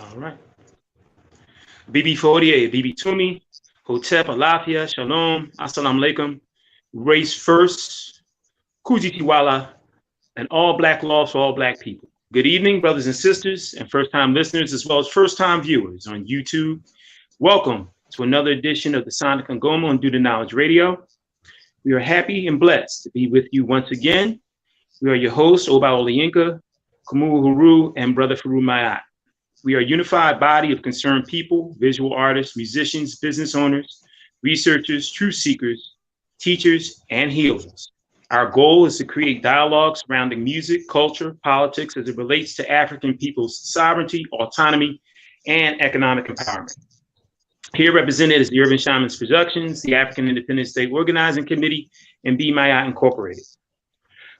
All right. Abibifahoodie, Abibitumi, Hotep, Alafia, Shalom, Assalamu Alaikum, Race First, Kujitiwala, and all Black laws for all Black people. Good evening, brothers and sisters, and first-time listeners, as well as first-time viewers on YouTube. Welcome to another edition of the Sonic and Ngoma on Do the Knowledge Radio. We are happy and blessed to be with you once again. We are your hosts, Oláyínká, Khamuo, Heru, and Brother Farugh Maat. We are a unified body of concerned people, visual artists, musicians, business owners, researchers, truth seekers, teachers, and healers. Our goal is to create dialogue surrounding music, culture, politics as it relates to African people's sovereignty, autonomy, and economic empowerment. Here represented is the Urban Shamans Productions, the African Independence State Organizing Committee, and Be Maat Incorporated.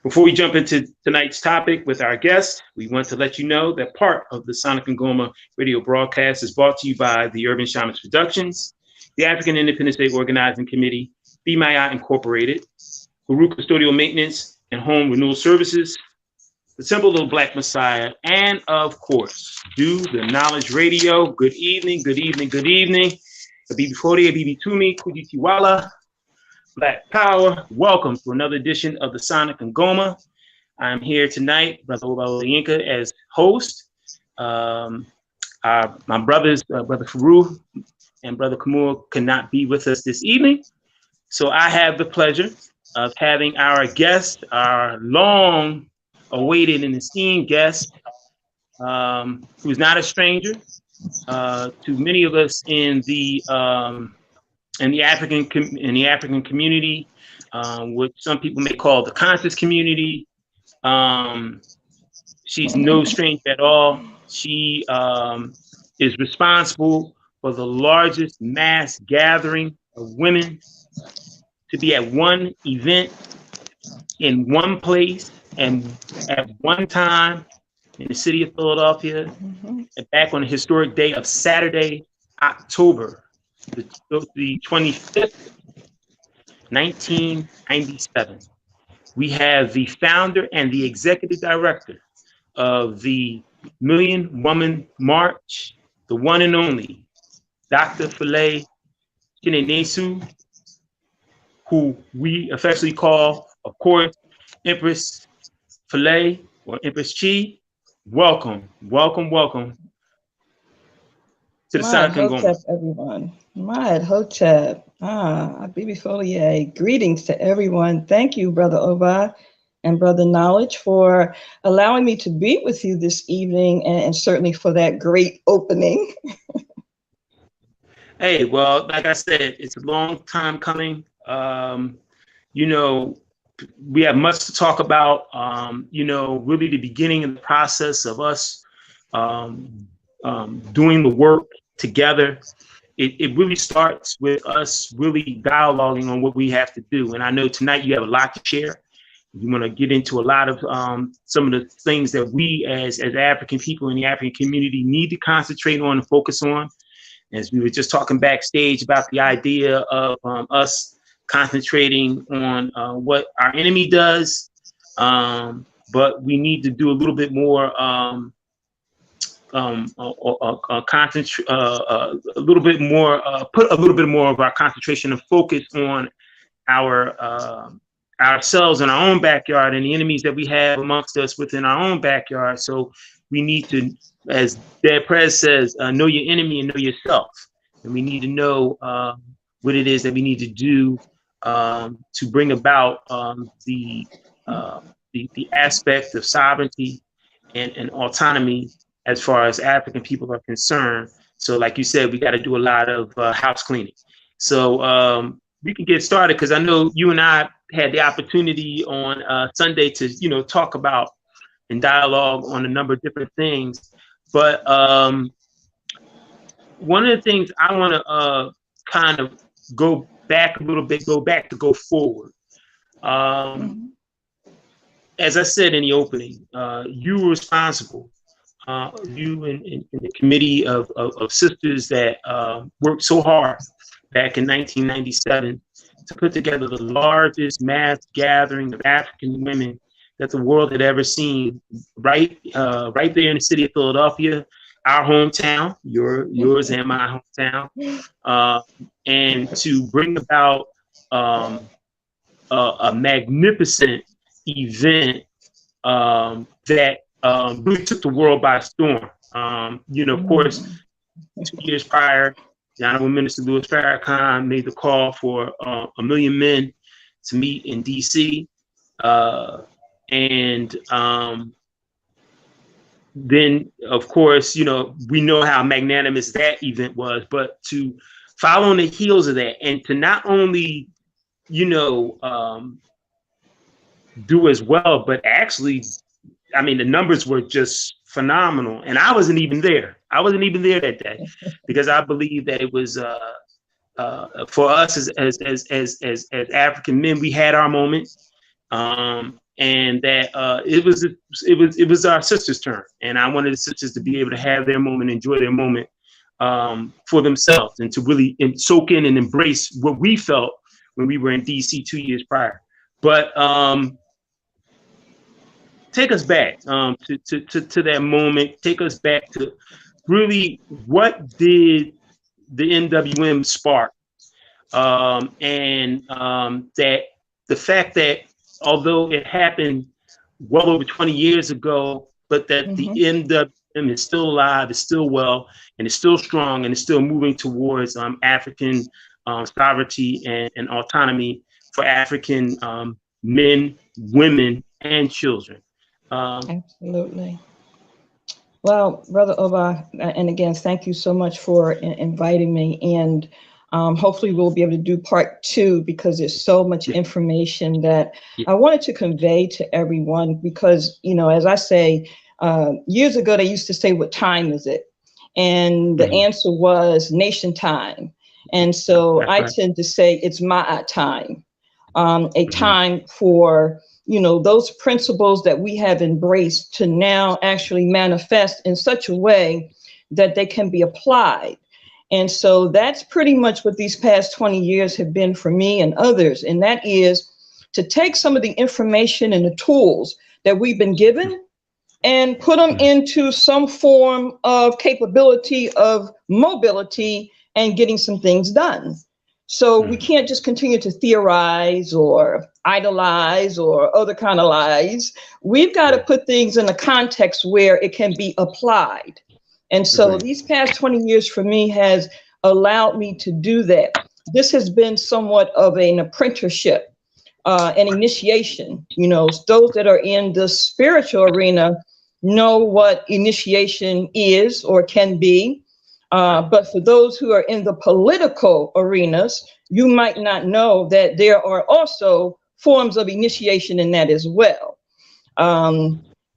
Before we jump into tonight's topic with our guest, we want to let you know that part of the Sonic and Ngoma radio broadcast is brought to you by the Urban Shamans Productions, the African Independence State Organizing Committee, Be Maat Incorporated, Heru Custodial Maintenance and Home Renewal Services, the Temple of the Black Messiah, and of course, Do the Knowledge Radio. Good evening, good evening, good evening. Abibifahoodie, Abibitumi, Kujitiwala, Black Power. Welcome to another edition of the Sonic and Ngoma. I'm here tonight, Brother Oláyínká, as host. My brothers, Brother Farugh and Brother Khamuo, cannot be with us this evening. So I have the pleasure of having our guest, our long awaited and esteemed guest, who's not a stranger to many of us in the African community, which some people may call the conscious community. She's no stranger at all. She is responsible for the largest mass gathering of women to be at one event in one place and at one time in the city of Philadelphia, and back on the historic day of Saturday, October the 25th, 1997. We have the founder and the executive director of the Million Woman March, the one and only Dr. Phile Chionesu, who we affectionately call, of course, Empress Phile or Empress Chi. Welcome, welcome, welcome to the Sonic and Ngoma. Everyone. Maat Hotep. Abibifahoodie. Greetings to everyone. Thank you, Brother Oba and Brother Knowledge, for allowing me to be with you this evening, and certainly for that great opening. Hey, well, like I said, it's a long time coming. You know, we have much to talk about, you know, really the beginning of the process of us doing the work together. It really starts with us really dialoguing on what we have to do. And I know tonight you have a lot to share. You want to get into a lot of some of the things that we as African people in the African community need to concentrate on and focus on. As we were just talking backstage about the idea of us concentrating on what our enemy does, but we need to do a little bit more, concentrate a little bit more, put a little bit more of our concentration and focus on our ourselves in our own backyard and the enemies that we have amongst us within our own backyard. So we need to, as Dad Prez says, know your enemy and know yourself, and we need to know what it is that we need to do to bring about the aspect of sovereignty and autonomy as far as African people are concerned. So like you said, we got to do a lot of house cleaning. So we can get started, because I know you and I had the opportunity on Sunday to, you know, talk about and dialogue on a number of different things. But one of the things I want to kind of go back a little bit, go forward. As I said in the opening, you were responsible, you and the committee of sisters that worked so hard back in 1997 to put together the largest mass gathering of African women that the world had ever seen, right there in the city of Philadelphia. our hometown, yours and my hometown, and to bring about a magnificent event that really took the world by storm. Of course, 2 years prior, the Honorable Minister Louis Farrakhan made the call for 1 million men to meet in D.C. And then, of course, we know how magnanimous that event was, but to follow on the heels of that and to not only, do as well, but actually, I mean, the numbers were just phenomenal. And I wasn't even there. I wasn't even there that day because I believe that it was for us as African men, we had our moment, and that it was our sisters' turn. And I wanted the sisters to be able to have their moment, enjoy their moment for themselves, and to really soak in and embrace what we felt when we were in DC 2 years prior. But take us back to that moment. Take us back to really what did the NWM spark, and that the fact that although it happened well over 20 years ago, but that the NWM is still alive, is still well, and is still strong, and is still moving towards African sovereignty and autonomy for African men, women, and children. Absolutely. Well, Brother Oba, and again, thank you so much for inviting me. And hopefully we'll be able to do part 2 because there's so much information that I wanted to convey to everyone because, as I say, years ago, they used to say, what time is it? And the answer was nation time. And so I tend to say it's Maat time, a time for those principles that we have embraced to now actually manifest in such a way that they can be applied. And so that's pretty much what these past 20 years have been for me and others. And that is to take some of the information and the tools that we've been given and put them into some form of capability of mobility and getting some things done. So we can't just continue to theorize or idolize or other kind of lies. We've got to put things in a context where it can be applied. And so these past 20 years for me has allowed me to do that. This has been somewhat of an apprenticeship, an initiation. Those that are in the spiritual arena know what initiation is or can be. But for those who are in the political arenas, you might not know that there are also forms of initiation in that as well.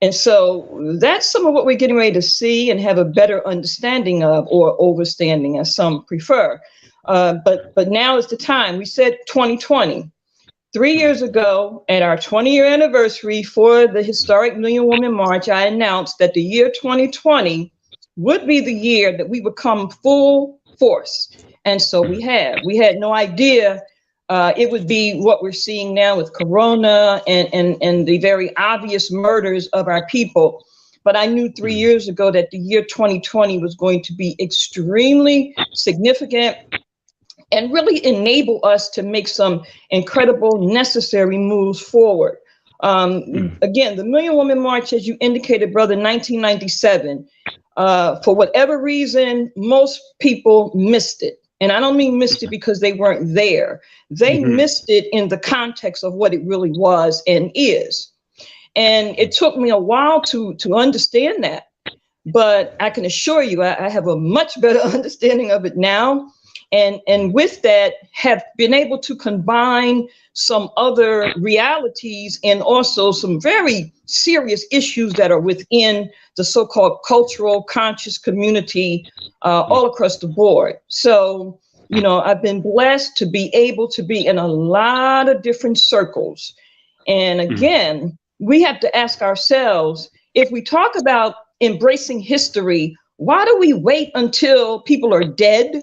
And so that's some of what we're getting ready to see and have a better understanding of, or overstanding as some prefer. But now is the time. We said 2020. 3 years ago, at our 20-year anniversary for the historic Million Woman March, I announced that the year 2020 would be the year that we would come full force. And so we have. We had no idea it would be what we're seeing now with Corona and the very obvious murders of our people. But I knew 3 years ago that the year 2020 was going to be extremely significant and really enable us to make some incredible necessary moves forward. Again, the Million Woman March, as you indicated, brother, 1997, for whatever reason, most people missed it. And I don't mean missed it because they weren't there. They missed it in the context of what it really was and is. And it took me a while to understand that. But I can assure you, I have a much better understanding of it now. And with that, have been able to combine some other realities and also some very serious issues that are within the so-called cultural conscious community all across the board. So, I've been blessed to be able to be in a lot of different circles. And again, we have to ask ourselves, if we talk about embracing history, why do we wait until people are dead,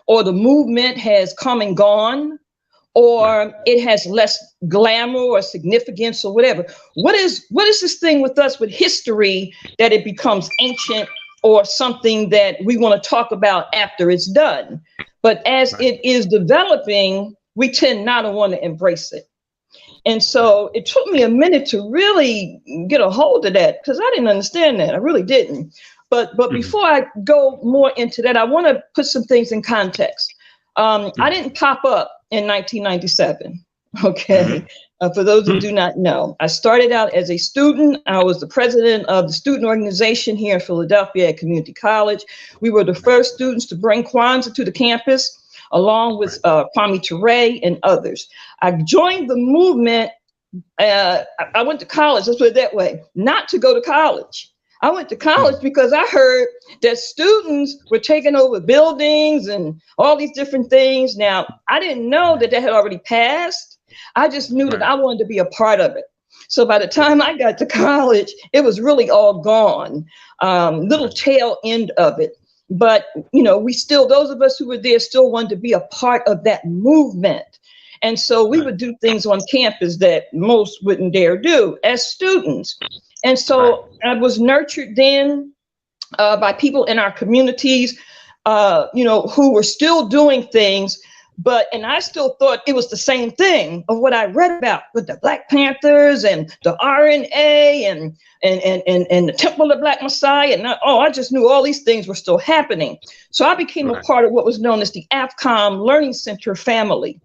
or the movement has come and gone, or it has less glamour or significance or whatever? What is this thing with us with history that it becomes ancient or something that we want to talk about after it's done. But as it is developing, we tend not to want to embrace it. And so it took me a minute to really get a hold of that, because I didn't understand that. I really didn't. But before I go more into that, I want to put some things in context. I didn't pop up in 1997. Okay. For those who do not know, I started out as a student. I was the president of the student organization here in Philadelphia at Community College. We were the first students to bring Kwanzaa to the campus, along with Kwame Ture and others. I joined the movement. I went to college, let's put it that way, not to go to college. I went to college because I heard that students were taking over buildings and all these different things. Now, I didn't know that had already passed. I just knew that I wanted to be a part of it. So by the time I got to college, it was really all gone, little tail end of it. But, you know, we still, those of us who were there still wanted to be a part of that movement. And so we would do things on campus that most wouldn't dare do as students. And so I was nurtured then by people in our communities, you know, who were still doing things. And I still thought it was the same thing of what I read about with the Black Panthers and the RNA and the Temple of Black Messiah. And I just knew all these things were still happening. So I became a part of what was known as the AFCOM Learning Center family.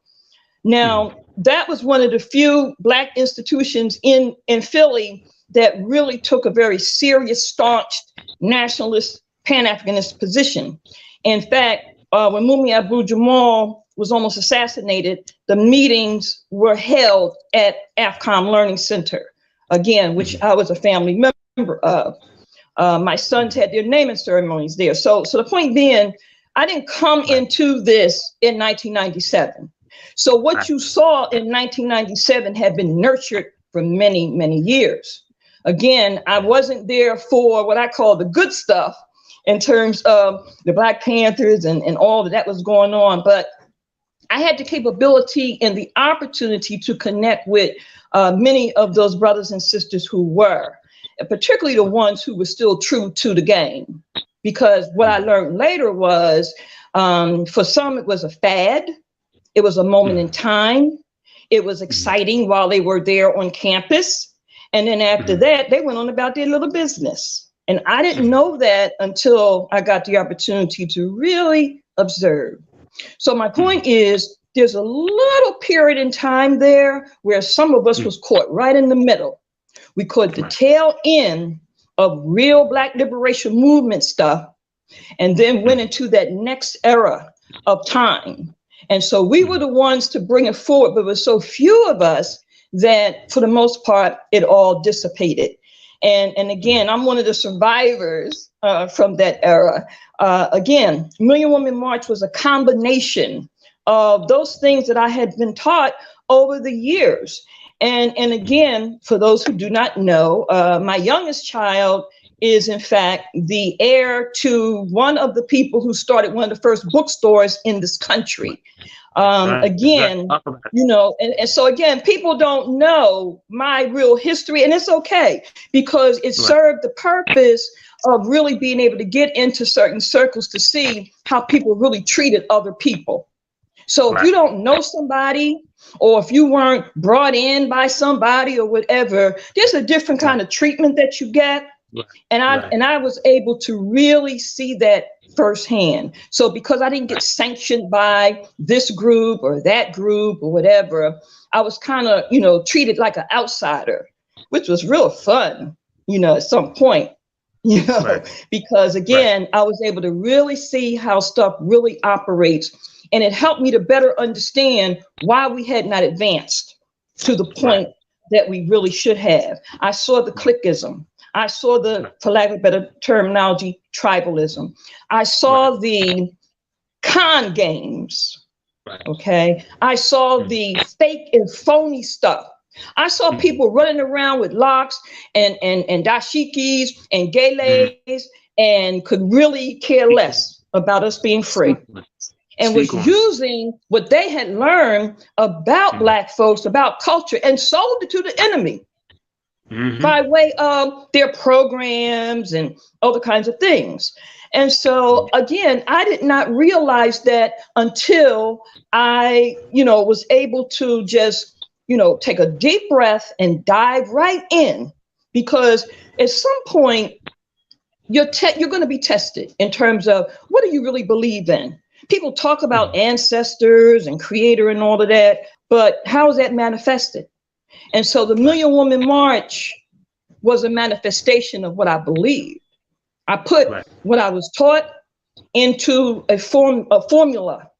Now, that was one of the few Black institutions in Philly that really took a very serious, staunch, nationalist, Pan-Africanist position. In fact, when Mumi Abu-Jamal was almost assassinated, the meetings were held at AFCOM Learning Center, again, which I was a family member of. My sons had their naming ceremonies there. So the point being, I didn't come into this in 1997. So what you saw in 1997 had been nurtured for many, many years. Again, I wasn't there for what I call the good stuff in terms of the Black Panthers and all that was going on. But I had the capability and the opportunity to connect with many of those brothers and sisters who were, and particularly the ones who were still true to the game. Because what I learned later was, for some, it was a fad. It was a moment in time. It was exciting while they were there on campus. And then after that, they went on about their little business. And I didn't know that until I got the opportunity to really observe. So my point is, there's a little period in time there where some of us was caught right in the middle. We caught the tail end of real Black liberation movement stuff, and then went into that next era of time. And so we were the ones to bring it forward, but there were so few of us that for the most part, it all dissipated. And again, I'm one of the survivors from that era. Again, Million Woman March was a combination of those things that I had been taught over the years. And again, for those who do not know, my youngest child is in fact the heir to one of the people who started one of the first bookstores in this country. Again, you know, and so again, people don't know my real history, and it's okay, because it served the purpose of really being able to get into certain circles to see how people really treated other people. So if you don't know somebody, or if you weren't brought in by somebody or whatever, there's a different kind of treatment that you get. And I was able to really see that firsthand. So because I didn't get sanctioned by this group or that group or whatever, I was kind of, you know, treated like an outsider, which was real fun, you know, at some point, you know, because again, I was able to really see how stuff really operates. And it helped me to better understand why we had not advanced to the point that we really should have. I saw the cliquism. I saw the, for lack of a better terminology, tribalism. I saw the con games, okay? I saw the fake and phony stuff. I saw people running around with locks and dashikis and geles and could really care less about us being free. And was using what they had learned about Black folks, about culture, and sold it to the enemy. by way of their programs and other kinds of things. And so, again, I did not realize that until I, was able to just, take a deep breath and dive right in, because at some point you're going to be tested in terms of what do you really believe in? People talk about ancestors and creator and all of that, but how is that manifested? And so the Million Woman March was a manifestation of what I believed. I put what I was taught into a formula,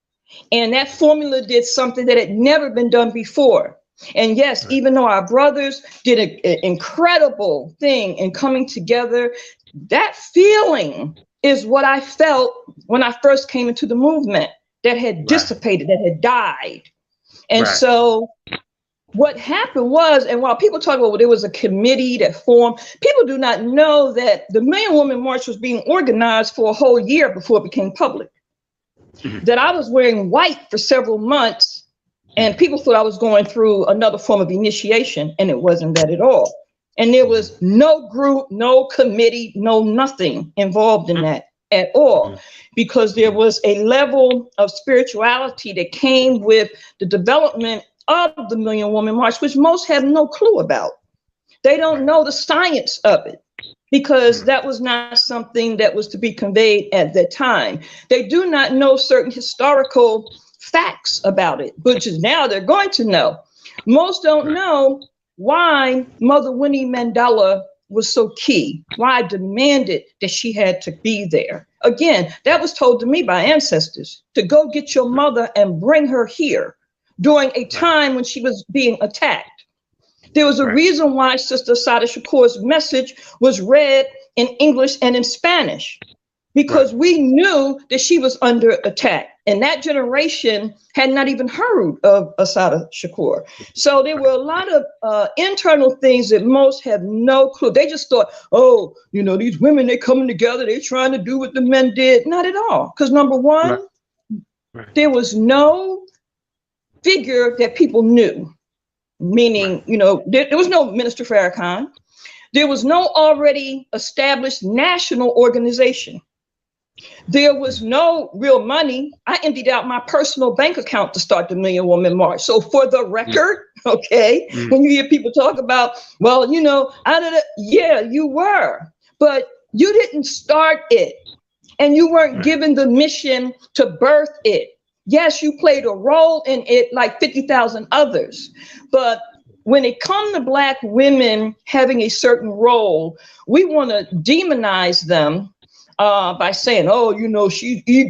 and that formula did something that had never been done before. And yes, even though our brothers did an incredible thing in coming together, that feeling is what I felt when I first came into the movement that had dissipated, that had died. And so what happened was, and while people talk about, well, there was a committee that formed, people do not know that the Million Woman March was being organized for a whole year before it became public. That I was wearing white for several months, and people thought I was going through another form of initiation, and it wasn't that at all. And there was no group, no committee, no nothing involved in that at all, because there was a level of spirituality that came with the development of the Million Woman March, which most have no clue about. They don't know the science of it, because that was not something that was to be conveyed at that time. They do not know certain historical facts about it, which is now they're going to know. Most don't know why Mother Winnie Mandela was so key, why I demanded that she had to be there. Again, that was told to me by ancestors, to go get your mother and bring her here during a time when she was being attacked. There was a reason why Sister Sada Shakur's message was read in English and in Spanish, because we knew that she was under attack. And that generation had not even heard of Assata Shakur. So there were a lot of internal things that most have no clue. They just thought, oh, these women, they're coming together, they're trying to do what the men did. Not at all. Because number one, there was no figure that people knew. Meaning, there was no Minister Farrakhan. There was no already established national organization. There was no real money. I emptied out my personal bank account to start the Million Woman March. So for the record, when you hear people talk about, well, yeah, you were, but you didn't start it, and you weren't given the mission to birth it. Yes, you played a role in it like 50,000 others, but when it comes to Black women having a certain role, we want to demonize them by saying, oh,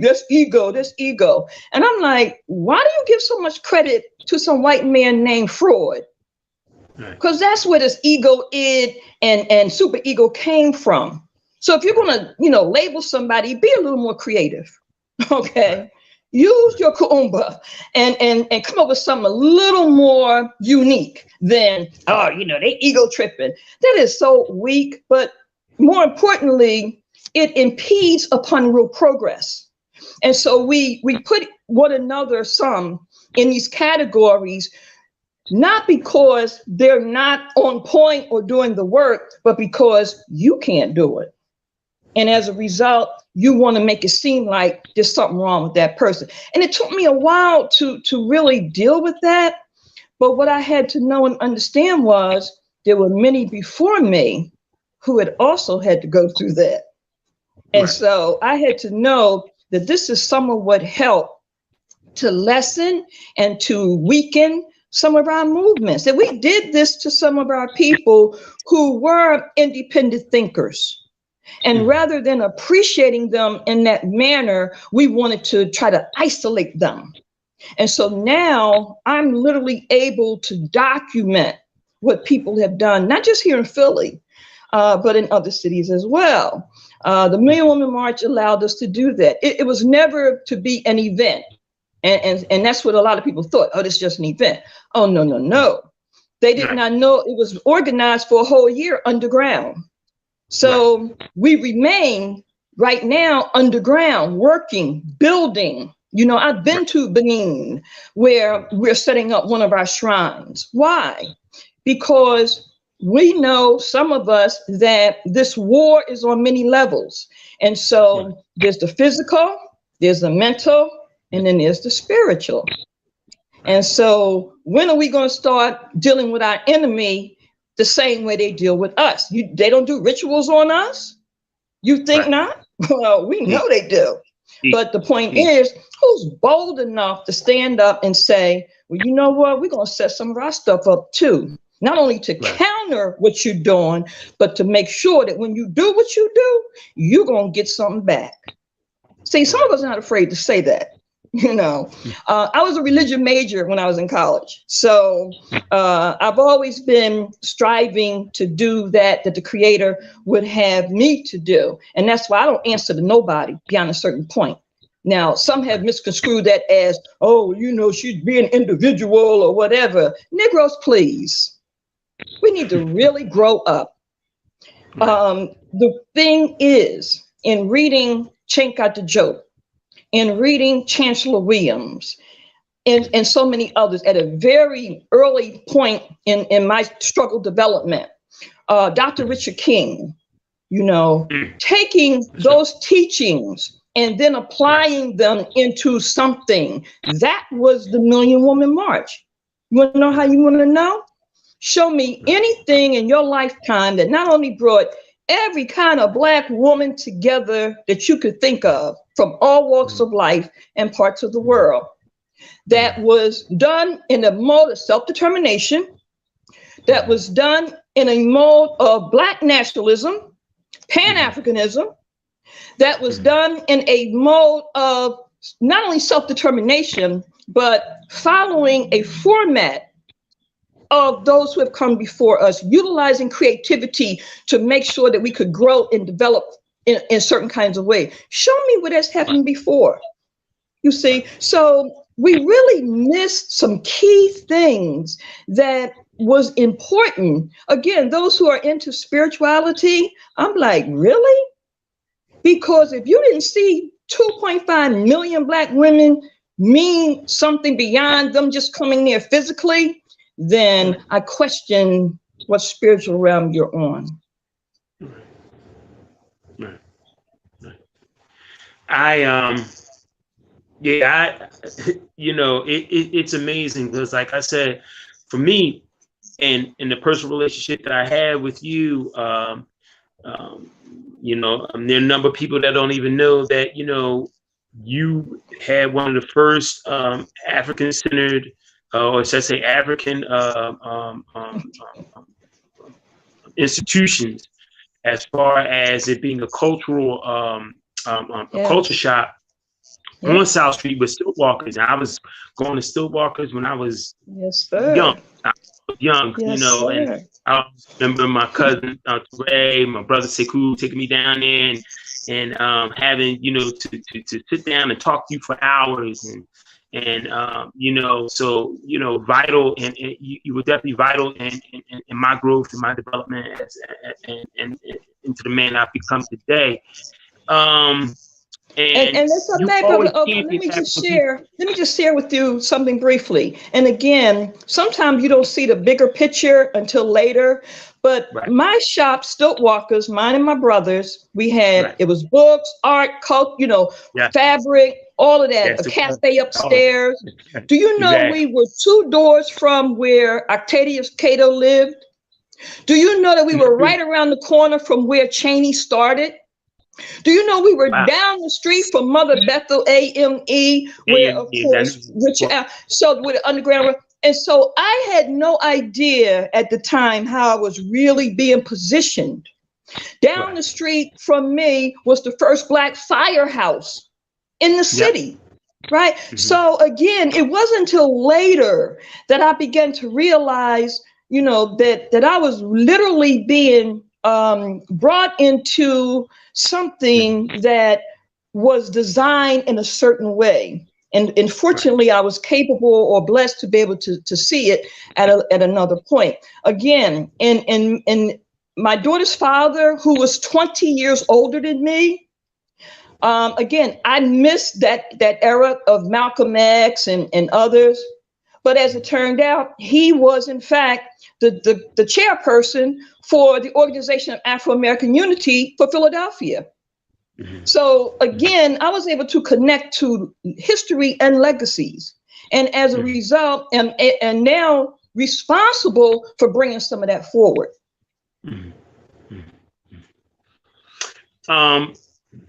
that's ego. And I'm like, why do you give so much credit to some white man named Freud? Because that's where this ego id and super ego came from. So if you're going to, label somebody, be a little more creative. Okay. Use your kuumba and come up with something a little more unique than, they ego tripping. That is so weak, but more importantly, it impedes upon real progress. And so we put one another some in these categories, not because they're not on point or doing the work, but because you can't do it. And as a result, you want to make it seem like there's something wrong with that person. And it took me a while to really deal with that. But what I had to know and understand was there were many before me who had also had to go through that. And so I had to know that this is some of what helped to lessen and to weaken some of our movements. That we did this to some of our people who were independent thinkers. And rather than appreciating them in that manner, we wanted to try to isolate them. And so now I'm literally able to document what people have done, not just here in Philly, but in other cities as well. The Million Woman March allowed us to do that. It was never to be an event. And that's what a lot of people thought. Oh, this is just an event. Oh, no. They did not know it was organized for a whole year underground. So we remain right now underground, working, building. I've been to Benin, where we're setting up one of our shrines. Why? Because we know, some of us, that this war is on many levels. And so there's the physical, there's the mental, and then there's the spiritual. And so when are we going to start dealing with our enemy the same way they deal with us? They don't do rituals on us? You think not? Well, we know they do. But the point is, who's bold enough to stand up and say, well, you know what? We're going to set some of our stuff up too. Not only to counter what you're doing, but to make sure that when you do what you do, you're going to get something back. See, some of us are not afraid to say that. You know, I was a religion major when I was in college. So I've always been striving to do that the Creator would have me to do. And that's why I don't answer to nobody beyond a certain point. Now, some have misconstrued that as, oh, you know, she'd be an individual or whatever. Negroes, please. We need to really grow up. The thing is, in reading Chenka the Joke, in reading Chancellor Williams, and so many others at a very early point in my struggle development, Dr. Richard King, you know, taking those teachings and then applying them into something, that was the Million Woman March. You want to know how you want to know? Show me anything in your lifetime that not only brought every kind of Black woman together that you could think of from all walks of life and parts of the world, that was done in a mode of self-determination, that was done in a mode of Black nationalism, Pan-Africanism, that was done in a mode of not only self-determination, but following a format of those who have come before us, utilizing creativity to make sure that we could grow and develop in certain kinds of ways. Show me what has happened before. You see, so we really missed some key things that was important. Again, those who are into spirituality, I'm like, really? Because if you didn't see 2.5 million Black women mean something beyond them just coming there physically, then I question what spiritual realm you're on. Right. You know, it's amazing because, like I said, for me, and in the personal relationship that I had with you, you know, there are a number of people that don't even know that, you know, you had one of the first African-centered, or should I say African institutions, as far as it being a cultural, a culture shop on South Street with Stillwalkers. And I was going to Stillwalkers when I was young. You know, and I remember my cousin Ray, my brother Sekou taking me down there and having, you know, to sit down and talk to you for hours and you know, so, you know, vital, and you were definitely vital in my growth and my development and into the man I've become today. And that's okay, brother. Let me just share with you something briefly. And again, sometimes you don't see the bigger picture until later. But my shop, Stillwalkers, mine and my brothers, we had, it was books, art, cult, you know, fabric, all of that, a cafe upstairs. Do you know we were 2 doors from where Octavius Cato lived? Do you know that we were right around the corner from where Cheney started? Do you know we were down the street from Mother Bethel AME, where of course Richard, so with the underground. And so I had no idea at the time how I was really being positioned. Down the street from me was the first Black firehouse in the city, right? So again, it wasn't until later that I began to realize, you know, that I was literally being brought into something that was designed in a certain way. And fortunately, I was capable or blessed to be able to see it at another point. Again, and my daughter's father, who was 20 years older than me, again, I missed that era of Malcolm X and others. But as it turned out, he was, in fact, the chairperson for the Organization of Afro-American Unity for Philadelphia. So again, I was able to connect to history and legacies. And as a result, and now responsible for bringing some of that forward.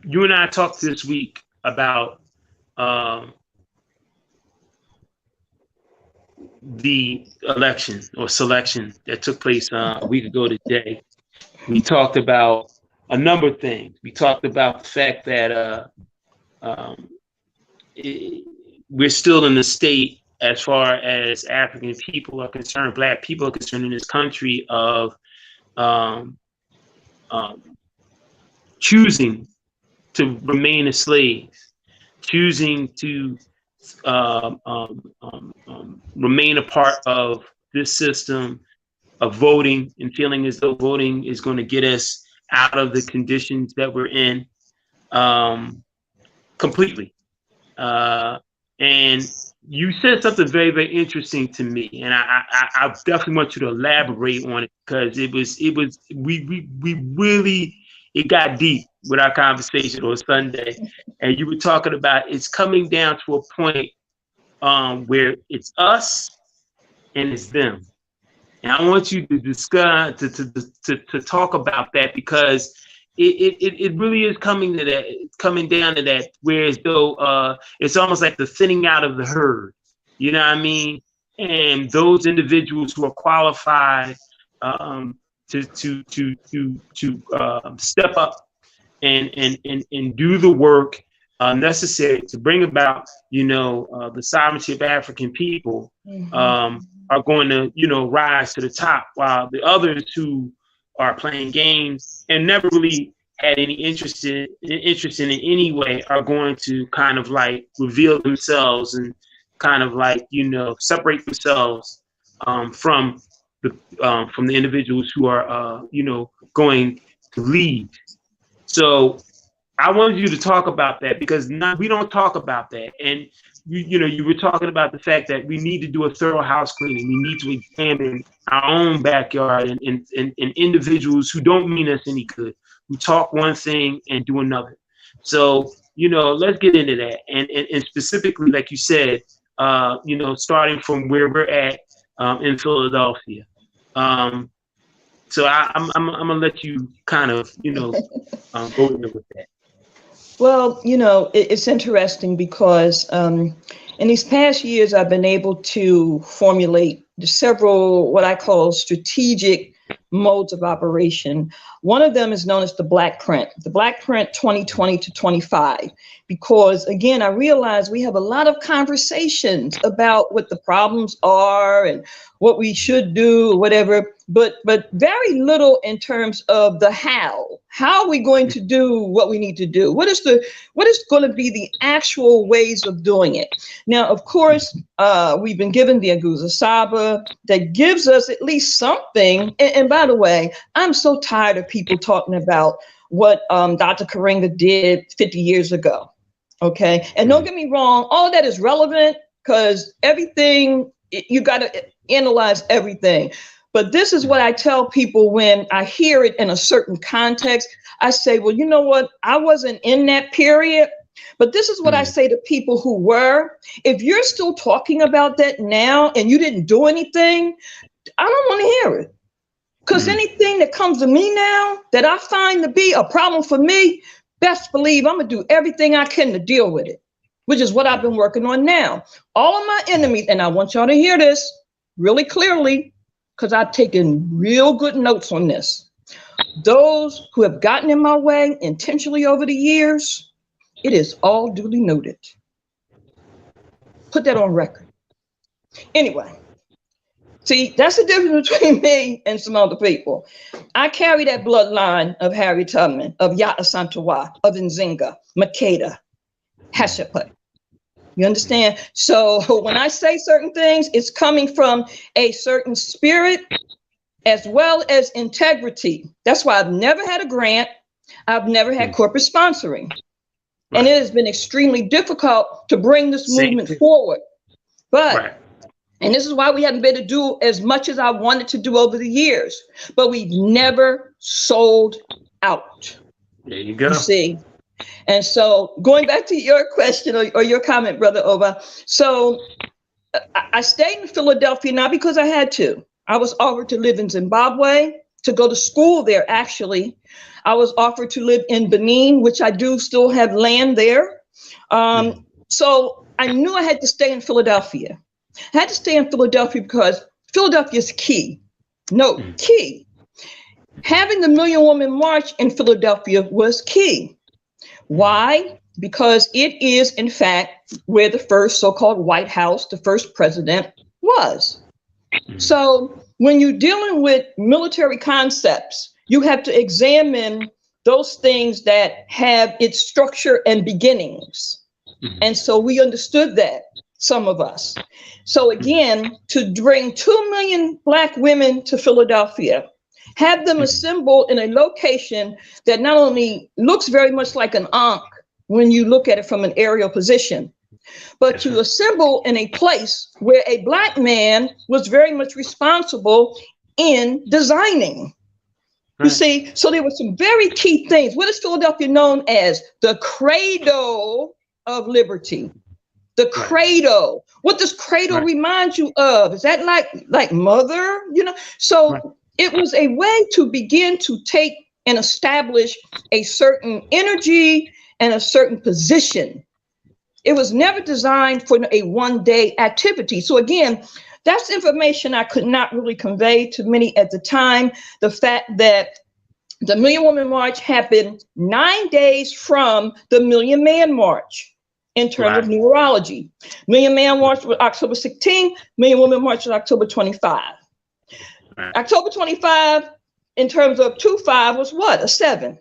You and I talked this week about the election or selection that took place a week ago today. We talked about a number of things. We talked about the fact that we're still in the state, as far as African people are concerned, Black people are concerned in this country, of choosing to remain as slaves, choosing to remain a part of this system of voting and feeling as though voting is going to get us out of the conditions that we're in completely. And you said something very, very interesting to me, and I definitely want you to elaborate on it, because we really, it got deep with our conversation on Sunday, and you were talking about it's coming down to a point where it's us and it's them, and I want you to discuss to talk about that, because it really is coming to that. It's coming down to that, whereas though it's almost like the thinning out of the herd. You know what I mean? And those individuals who are qualified to step up and do the work necessary to bring about, the sovereignty of African people are going to, rise to the top, while the others who are playing games and never really had any interest in any way are going to kind of like reveal themselves and kind of like, separate themselves from the individuals who are, going to lead. So I wanted you to talk about that, because we don't talk about that. And you were talking about the fact that we need to do a thorough house cleaning. We need to examine our own backyard and individuals who don't mean us any good, who talk one thing and do another. So, let's get into that. And specifically, like you said, starting from where we're at in Philadelphia. So I'm gonna let you kind of, go into with that. Well, it's interesting because in these past years, I've been able to formulate several what I call strategic modes of operation. One of them is known as the Black Print 2020 to 25, because again, I realize we have a lot of conversations about what the problems are and what we should do, whatever, but very little in terms of the how. How are we going to do what we need to do? What is going to be the actual ways of doing it? Now, of course, we've been given the Aguza Saba that gives us at least something. And by the way, I'm so tired of people talking about what Dr. Karenga did 50 years ago. Okay. And don't get me wrong, all of that is relevant, because everything, you got to analyze everything. But this is what I tell people when I hear it in a certain context. I say, well, you know what? I wasn't in that period, but this is what I say to people who were. If you're still talking about that now and you didn't do anything, I don't want to hear it. Because anything that comes to me now that I find to be a problem for me, best believe I'm going to do everything I can to deal with it, which is what I've been working on now. All of my enemies, and I want y'all to hear this really clearly, because I've taken real good notes on this. Those who have gotten in my way intentionally over the years, it is all duly noted. Put that on record. Anyway, see, that's the difference between me and some other people. I carry that bloodline of Harry Tubman, of Yata Santawa, of Nzinga, Makeda, Hasheput. You understand? So when I say certain things, it's coming from a certain spirit as well as integrity. That's why I've never had a grant. I've never had corporate sponsoring. Right. And it has been extremely difficult to bring this movement forward. But And this is why we haven't been able to do as much as I wanted to do over the years. But we've never sold out. There you go. You see. And so going back to your question or your comment, Brother Oba. So I stayed in Philadelphia not because I had to. I was offered to live in Zimbabwe, to go to school there, actually. I was offered to live in Benin, which I do still have land there. So I knew I had to stay in Philadelphia. I had to stay in Philadelphia because Philadelphia is key. No, key. Having the Million Woman March in Philadelphia was key. Why? Because it is, in fact, where the first so-called White House, the first president, was. So when you're dealing with military concepts, you have to examine those things that have its structure and beginnings. And so we understood that, some of us. So again, to bring 2 million Black women to Philadelphia, have them assemble in a location that not only looks very much like an ankh when you look at it from an aerial position, but to assemble in a place where a Black man was very much responsible in designing. You see, so there were some very key things. What is Philadelphia known as? The cradle of liberty. The cradle. What does cradle remind you of? Is that like mother? You know, so it was a way to begin to take and establish a certain energy and a certain position. It was never designed for a one-day activity. So again, that's information I could not really convey to many at the time. The fact that the Million Woman March happened 9 days from the Million Man March in terms of numerology. Million Man March was October 16, Million Woman March was October 25. October 25, in terms of 2-5, was what? A 7.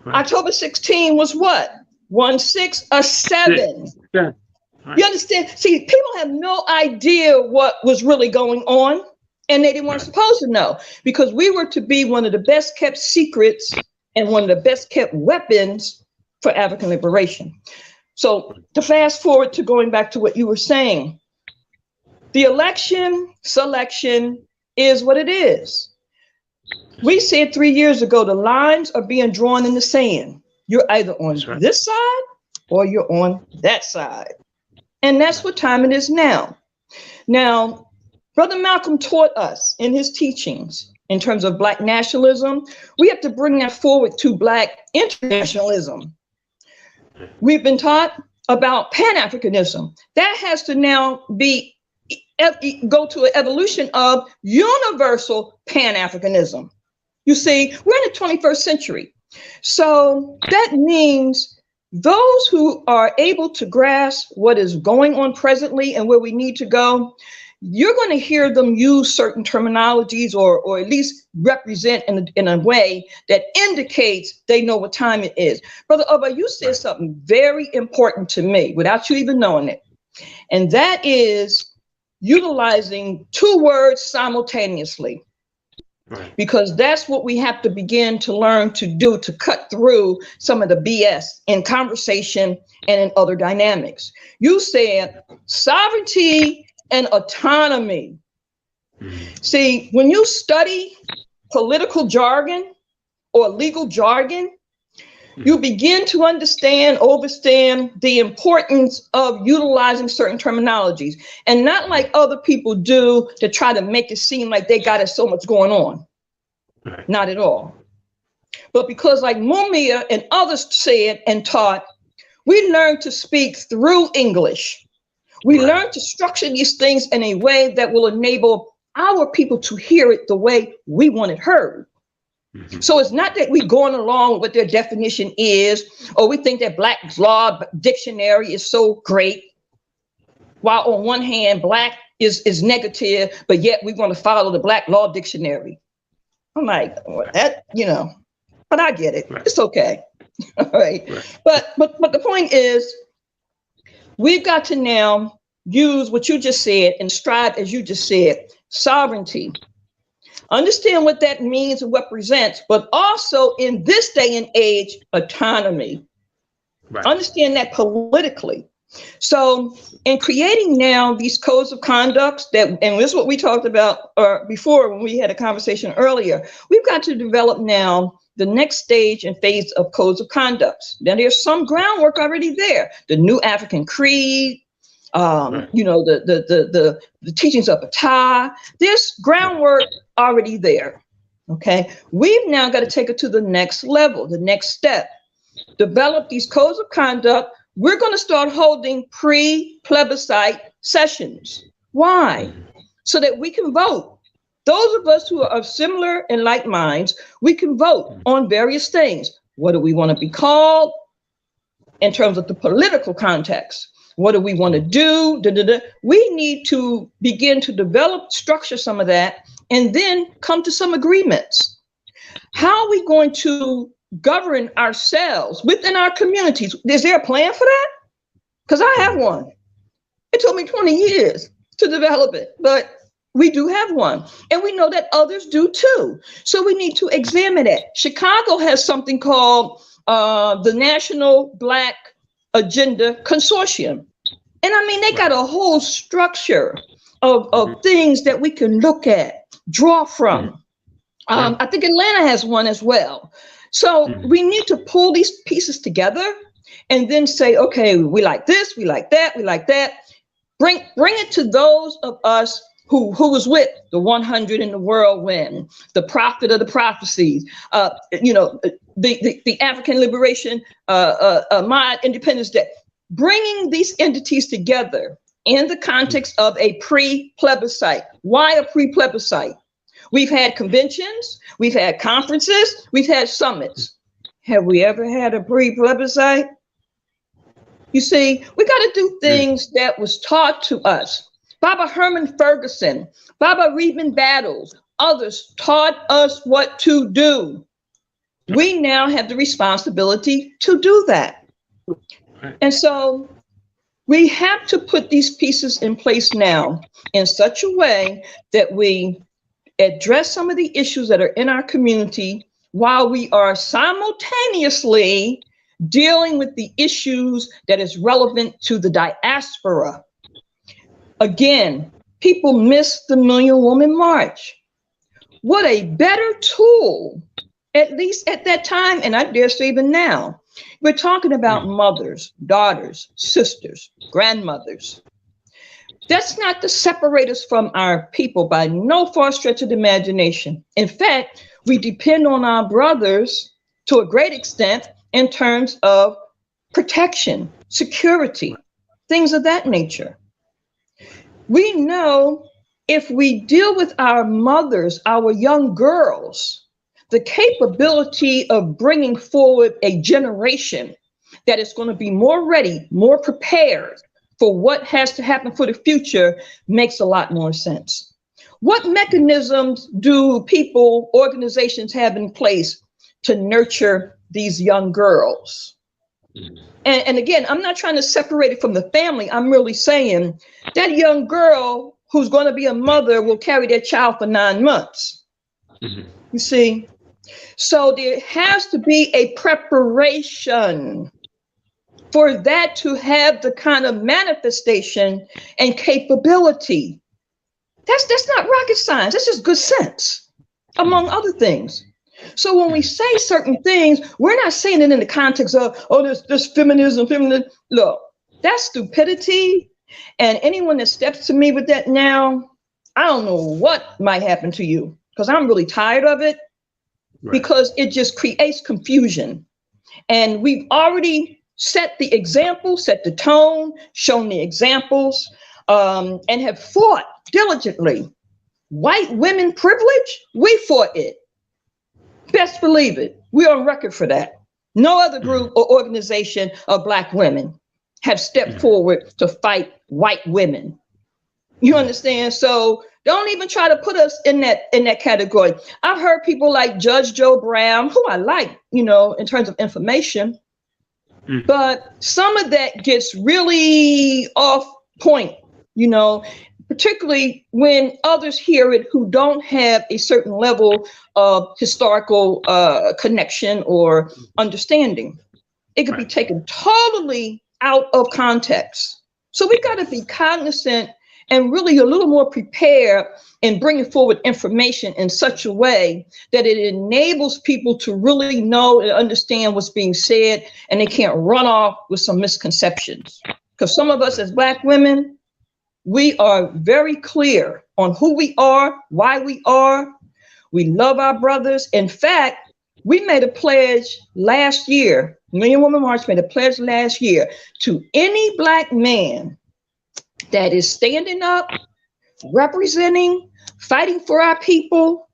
October 16 was what? 1-6, a 7. You understand? See, people have no idea what was really going on, and they weren't supposed to know, because we were to be one of the best kept secrets and one of the best kept weapons for African liberation. So to fast forward to going back to what you were saying, the election selection is what it is. We said 3 years ago, the lines are being drawn in the sand. You're either on this side or you're on that side. And that's what time it is now. Now, Brother Malcolm taught us in his teachings in terms of Black nationalism. We have to bring that forward to Black internationalism. We've been taught about Pan-Africanism. That has to now go to an evolution of universal Pan-Africanism. You see, we're in the 21st century. So that means those who are able to grasp what is going on presently and where we need to go, you're going to hear them use certain terminologies or at least represent in a way that indicates they know what time it is. Brother Oba, you said something very important to me without you even knowing it. And that is utilizing 2 words simultaneously. Because that's what we have to begin to learn to do to cut through some of the BS in conversation and in other dynamics. You said sovereignty and autonomy. See, when you study political jargon or legal jargon, you begin to understand the importance of utilizing certain terminologies, and not like other people do to try to make it seem like they got so much going on. Not at all. But because like Mumia and others said and taught, we learn to speak through English. We learn to structure these things in a way that will enable our people to hear it the way we want it heard. So it's not that we're going along with what their definition is, or we think that Black's Law Dictionary is so great, while on one hand, Black is negative, but yet we want to follow the Black Law Dictionary. I'm like, well, that, but I get it. It's okay. All right. But the point is, we've got to now use what you just said and strive, as you just said, sovereignty. Understand what that means and represents, but also in this day and age, autonomy. Understand that politically. So in creating now these codes of conduct and this is what we talked about before when we had a conversation earlier, we've got to develop now the next stage and phase of codes of conduct. Now there's some groundwork already there. The new African creed, the teachings of Ptah, there's groundwork already there. Okay, we've now got to take it to the next level, the next step. Develop these codes of conduct. We're going to start holding pre-plebiscite sessions. Why? So that we can vote. Those of us who are of similar and like minds, we can vote on various things. What do we want to be called in terms of the political context? What do we want to do? We need to begin to develop, structure some of that, and then come to some agreements. How are we going to govern ourselves within our communities? Is there a plan for that? Because I have one. It took me 20 years to develop it, but we do have one. And we know that others do too. So we need to examine it. Chicago has something called the National Black Agenda Consortium. And I mean, they got a whole structure of things that we can look at, draw from. I think Atlanta has one as well. So we need to pull these pieces together and then say, okay, we like this, we like that, we like that. Bring it to those of us who was with the 100 in the whirlwind, the prophet of the prophecies, the African liberation, Maat Independence Day. Bringing these entities together in the context of a pre-plebiscite. Why a pre-plebiscite? We've had conventions, we've had conferences, we've had summits. Have we ever had a pre-plebiscite? You see, we got to do things that was taught to us. Baba Herman Ferguson, Baba Reedman Battles, others taught us what to do. We now have the responsibility to do that. And so we have to put these pieces in place now in such a way that we address some of the issues that are in our community while we are simultaneously dealing with the issues that is relevant to the diaspora. Again, people miss the Million Woman March. What a better tool, at least at that time, and I dare say even now. We're talking about mothers, daughters, sisters, grandmothers. That's not to separate us from our people by no far stretch of the imagination. In fact, we depend on our brothers to a great extent in terms of protection, security, things of that nature. We know if we deal with our mothers, our young girls, the capability of bringing forward a generation that is going to be more ready, more prepared for what has to happen for the future makes a lot more sense. What mechanisms do people, organizations have in place to nurture these young girls? And again, I'm not trying to separate it from the family. I'm really saying that young girl who's going to be a mother will carry their child for 9 months. You see? So there has to be a preparation for that to have the kind of manifestation and capability. That's not rocket science. That's just good sense, among other things. So when we say certain things, we're not saying it in the context of, oh, there's feminism. Look, that's stupidity. And anyone that steps to me with that now, I don't know what might happen to you, because I'm really tired of it. Right. Because it just creates confusion. And we've already set the example, set the tone, shown the examples, and have fought diligently. White women privilege, we fought it. Best believe it. We're on record for that. No other group or organization of Black women have stepped forward to fight white women. You understand? So don't even try to put us in that category. I've heard people like Judge Joe Brown, who I like, in terms of information, but some of that gets really off point, particularly when others hear it who don't have a certain level of historical connection or understanding. It could be taken totally out of context. So we got to be cognizant and really a little more prepared in bringing forward information in such a way that it enables people to really know and understand what's being said, and they can't run off with some misconceptions. Because some of us as Black women, we are very clear on who we are, why we are. We love our brothers. In fact, we made a pledge last year, Million Woman March made a pledge last year to any Black man that is standing up, representing, fighting for our people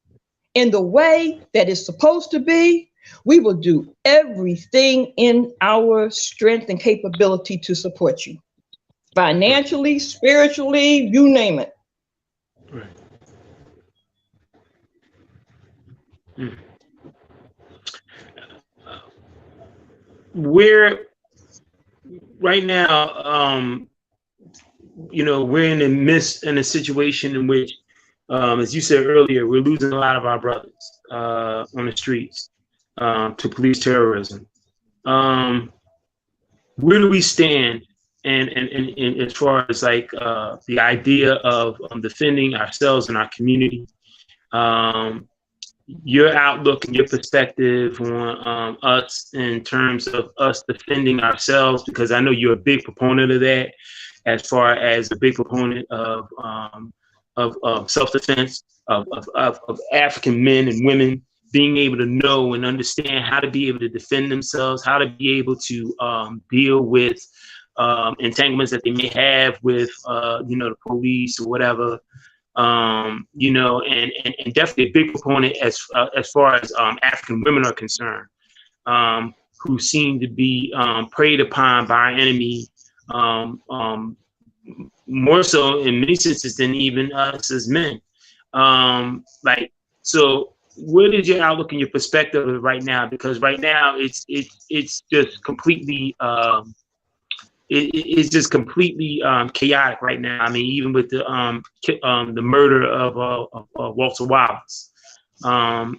in the way that is supposed to be. We will do everything in our strength and capability to support you. Financially, spiritually, you name it. Right. Mm. We're right now, we're in a situation in which, as you said earlier, we're losing a lot of our brothers on the streets to police terrorism. Where do we stand? And as far as like the idea of defending ourselves and our community, your outlook and your perspective on us in terms of us defending ourselves, because I know you're a big proponent of that, as far as a big proponent of self-defense, of African men and women being able to know and understand how to be able to defend themselves, how to be able to deal with entanglements that they may have with, the police or whatever. And definitely a big proponent as far as African women are concerned, who seem to be preyed upon by our enemy, more so in many senses than even us as men. So what is your outlook and your perspective of it right now? Because right now it's just completely it's just completely chaotic right now. I mean, even with the murder of Walter Wallace, and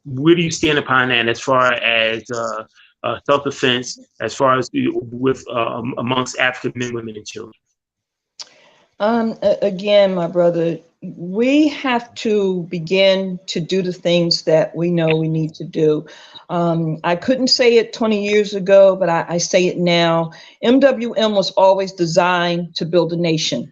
where do you stand upon that as far as self-defense, as far as with amongst African men, women, and children? Again, my brother, we have to begin to do the things that we know we need to do. I couldn't say it 20 years ago, but I say it now. MWM was always designed to build a nation.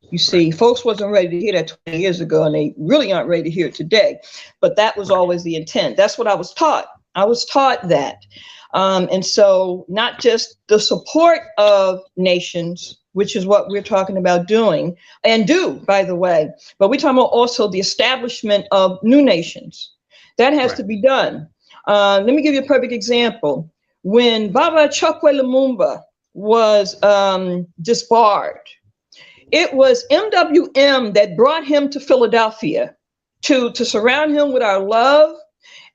You see, folks wasn't ready to hear that 20 years ago, and they really aren't ready to hear it today. But that was always the intent. That's what I was taught. I was taught that. And so not just the support of nations, which is what we're talking about doing, and do, by the way, but we're talking about also the establishment of new nations. That has to be done. Let me give you a perfect example. When Baba Chokwe Lumumba was disbarred, it was MWM that brought him to Philadelphia to surround him with our love,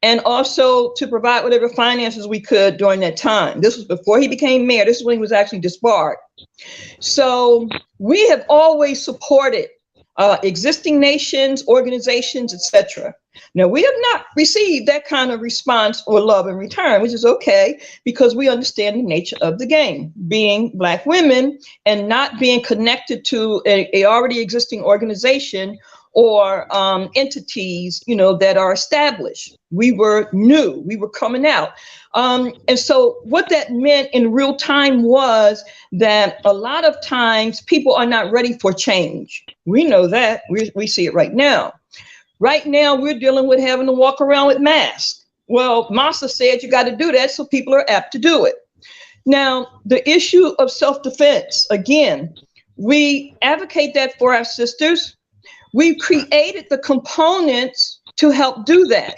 and also to provide whatever finances we could during that time. This was before he became mayor. This is when he was actually disbarred. So we have always supported existing nations, organizations, etc. Now, we have not received that kind of response or love in return, which is okay, because we understand the nature of the game, being Black women and not being connected to a already existing organization or entities, that are established. We were new, we were coming out. And so what that meant in real time was that a lot of times people are not ready for change. We know that, we see it right now. Right now, we're dealing with having to walk around with masks. Well, Massa said you got to do that, so people are apt to do it. Now, the issue of self-defense, again, we advocate that for our sisters. We've created the components to help do that.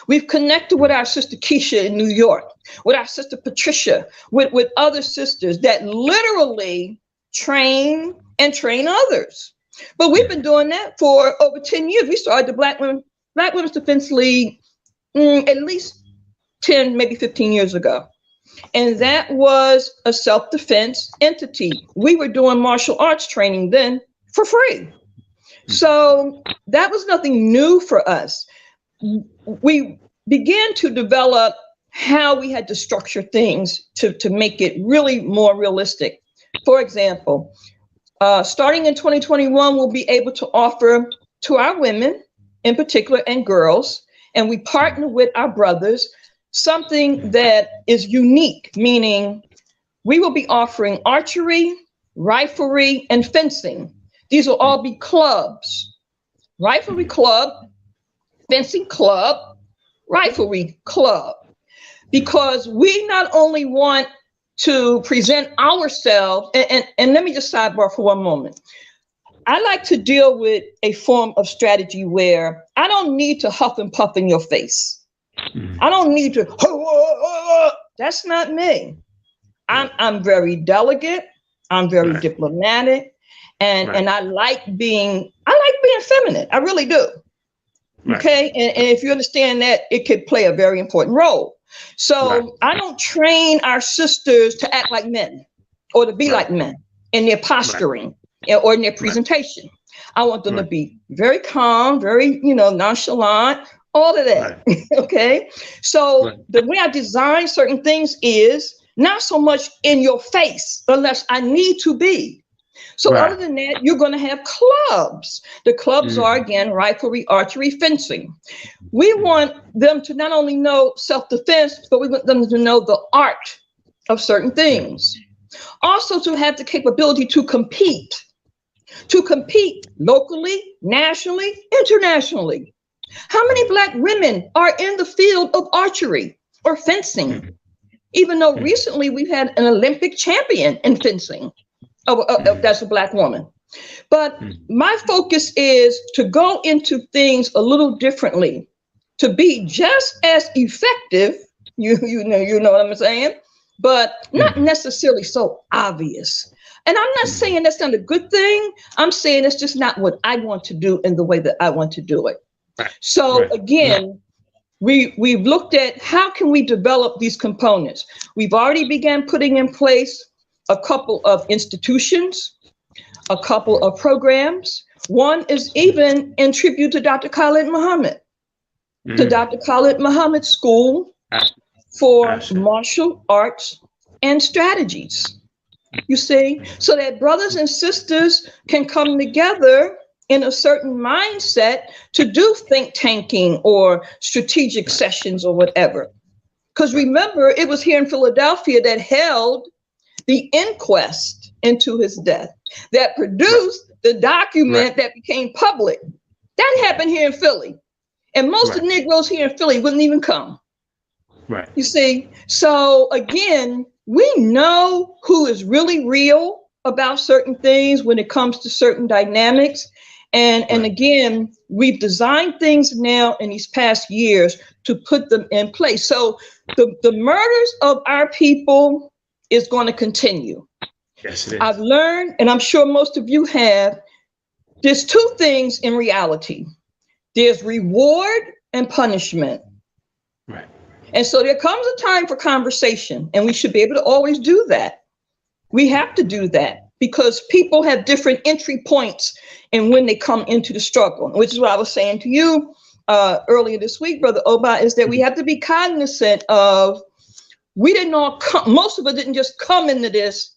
We've connected with our sister Keisha in New York, with our sister Patricia, with other sisters that literally train others. But we've been doing that for over 10 years. We started the Black Women's Defense League at least 10, maybe 15 years ago. And that was a self-defense entity. We were doing martial arts training then for free. So that was nothing new for us. We began to develop how we had to structure things to make it really more realistic. For example, starting in 2021, we'll be able to offer to our women in particular and girls, and we partner with our brothers, something that is unique, meaning we will be offering archery, riflery, and fencing. These will all be clubs. Riflery club, fencing club, riflery club. Because we not only want to present ourselves, and let me just sidebar for one moment. I like to deal with a form of strategy where I don't need to huff and puff in your face. I don't need to, that's not me. I'm very delicate. I'm very diplomatic. And I like being feminine. I really do. Okay. And if you understand that, it could play a very important role. So I don't train our sisters to act like men or to be like men in their posturing or in their presentation. I want them to be very calm, very, nonchalant, all of that. Okay. So the way I design certain things is not so much in your face unless I need to be. So other than that, you're going to have clubs. The clubs are, again, riflery, archery, fencing. We want them to not only know self-defense, but we want them to know the art of certain things. Also to have the capability to compete locally, nationally, internationally. How many Black women are in the field of archery or fencing? Even though recently we've had an Olympic champion in fencing. That's a Black woman. But my focus is to go into things a little differently, to be just as effective, you know what I'm saying, but not necessarily so obvious. And I'm not saying that's not a good thing. I'm saying it's just not what I want to do in the way that I want to do it. So again, we've looked at how can we develop these components. We've already began putting in place a couple of institutions, a couple of programs. One is even in tribute to Dr. Khalid Muhammad, to Dr. Khalid Muhammad School for Martial Arts and Strategies. You see, so that brothers and sisters can come together in a certain mindset to do think tanking or strategic sessions or whatever. Because remember, it was here in Philadelphia that held the inquest into his death that produced the document that became public. That happened here in Philly. And most of the Negroes here in Philly wouldn't even come. You see, so again, we know who is really real about certain things when it comes to certain dynamics. And again, we've designed things now in these past years to put them in place. So the murders of our people is going to continue. Yes, it is. I've learned, and I'm sure most of you have, there's two things in reality. There's reward and punishment. And so there comes a time for conversation, and we should be able to always do that. We have to do that because people have different entry points and when they come into the struggle, which is what I was saying to you earlier this week, Brother Oba, is that we have to be cognizant of, we didn't all come, most of us didn't just come into this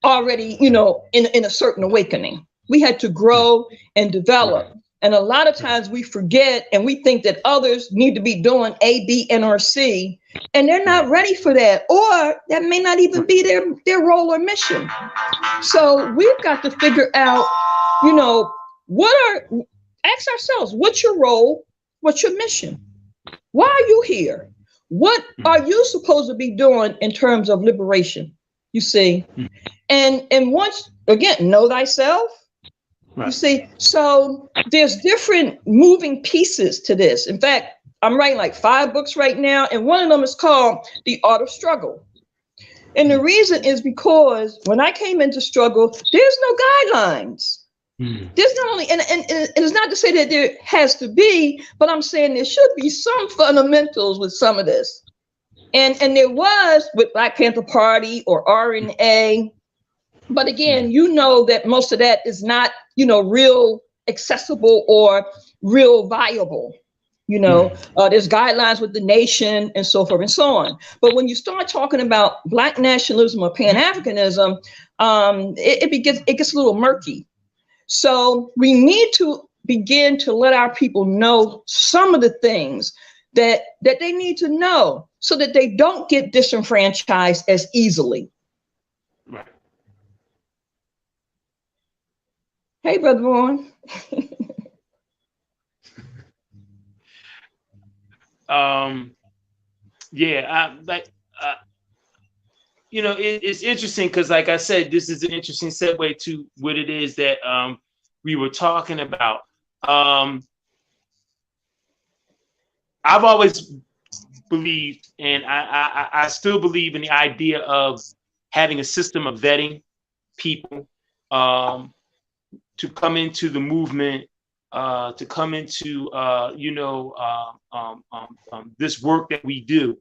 already, in a certain awakening. We had to grow and develop. And a lot of times we forget and we think that others need to be doing A, B, and or C, and they're not ready for that, or that may not even be their role or mission. So we've got to figure out, ask ourselves, what's your role? What's your mission? Why are you here? What are you supposed to be doing in terms of liberation? You see, and once again, know thyself. You see, so there's different moving pieces to this. In fact, I'm writing like 5 books right now, and one of them is called The Art of Struggle. And the reason is because when I came into struggle, there's no guidelines. There's not only, and it's not to say that there has to be, but I'm saying there should be some fundamentals with some of this. And there was with Black Panther Party or RNA. But again, that most of that is not, real accessible or real viable. There's guidelines with the nation and so forth and so on. But when you start talking about Black nationalism or Pan-Africanism, it gets a little murky. So we need to begin to let our people know some of the things that they need to know so that they don't get disenfranchised as easily. Right. Hey, Brother Vaughn. It's interesting because, like I said, this is an interesting segue to what it is that we were talking about. I've always believed, and I still believe in the idea of having a system of vetting people to come into the movement, to come into this work that we do.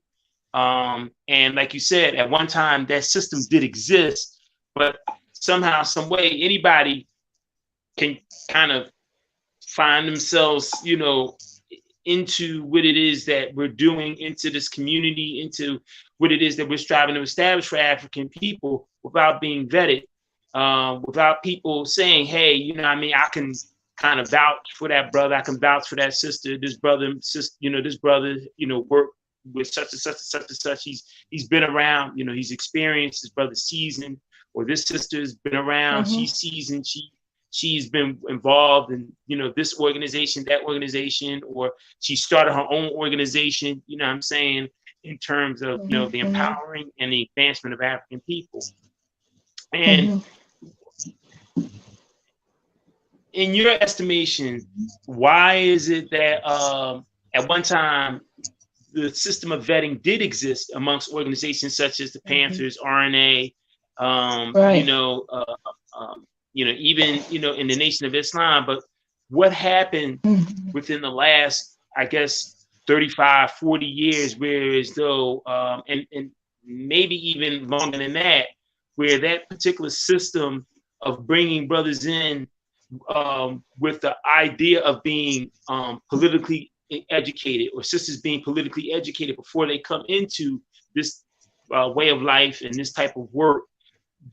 And like you said, at one time that system did exist, but somehow, some way, anybody can kind of find themselves, into what it is that we're doing, into this community, into what it is that we're striving to establish for African people without being vetted, without people saying, hey, I can kind of vouch for that brother, I can vouch for that sister, this brother, work with such and such and such and such. He's been around, he's experienced, his brother's seasoned, or this sister's been around, she's seasoned, she's been involved in, this organization, that organization, or she started her own organization, in terms of, the empowering and the advancement of African people. And in your estimation, why is it that at one time the system of vetting did exist amongst organizations such as the Panthers, RNA, even, in the Nation of Islam? But what happened within the last, I guess, 35, 40 years, whereas though, and maybe even longer than that, where that particular system of bringing brothers in with the idea of being politically educated, or sisters being politically educated before they come into this way of life and this type of work,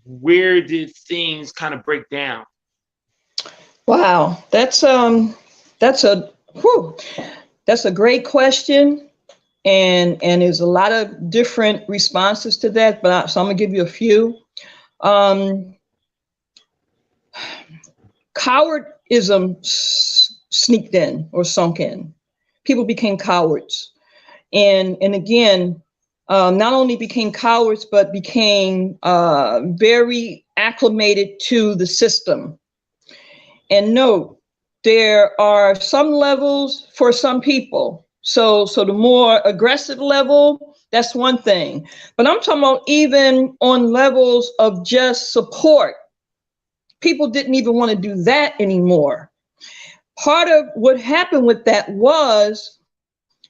where did things kind of break down? Wow, that's a great question, and there's a lot of different responses to that, but so I'm gonna give you a few. Cowardism sneaked in or sunk in. People became cowards, and again, not only became cowards, but became very acclimated to the system. And note, there are some levels for some people. So the more aggressive level, that's one thing. But I'm talking about even on levels of just support. People didn't even want to do that anymore. Part of what happened with that was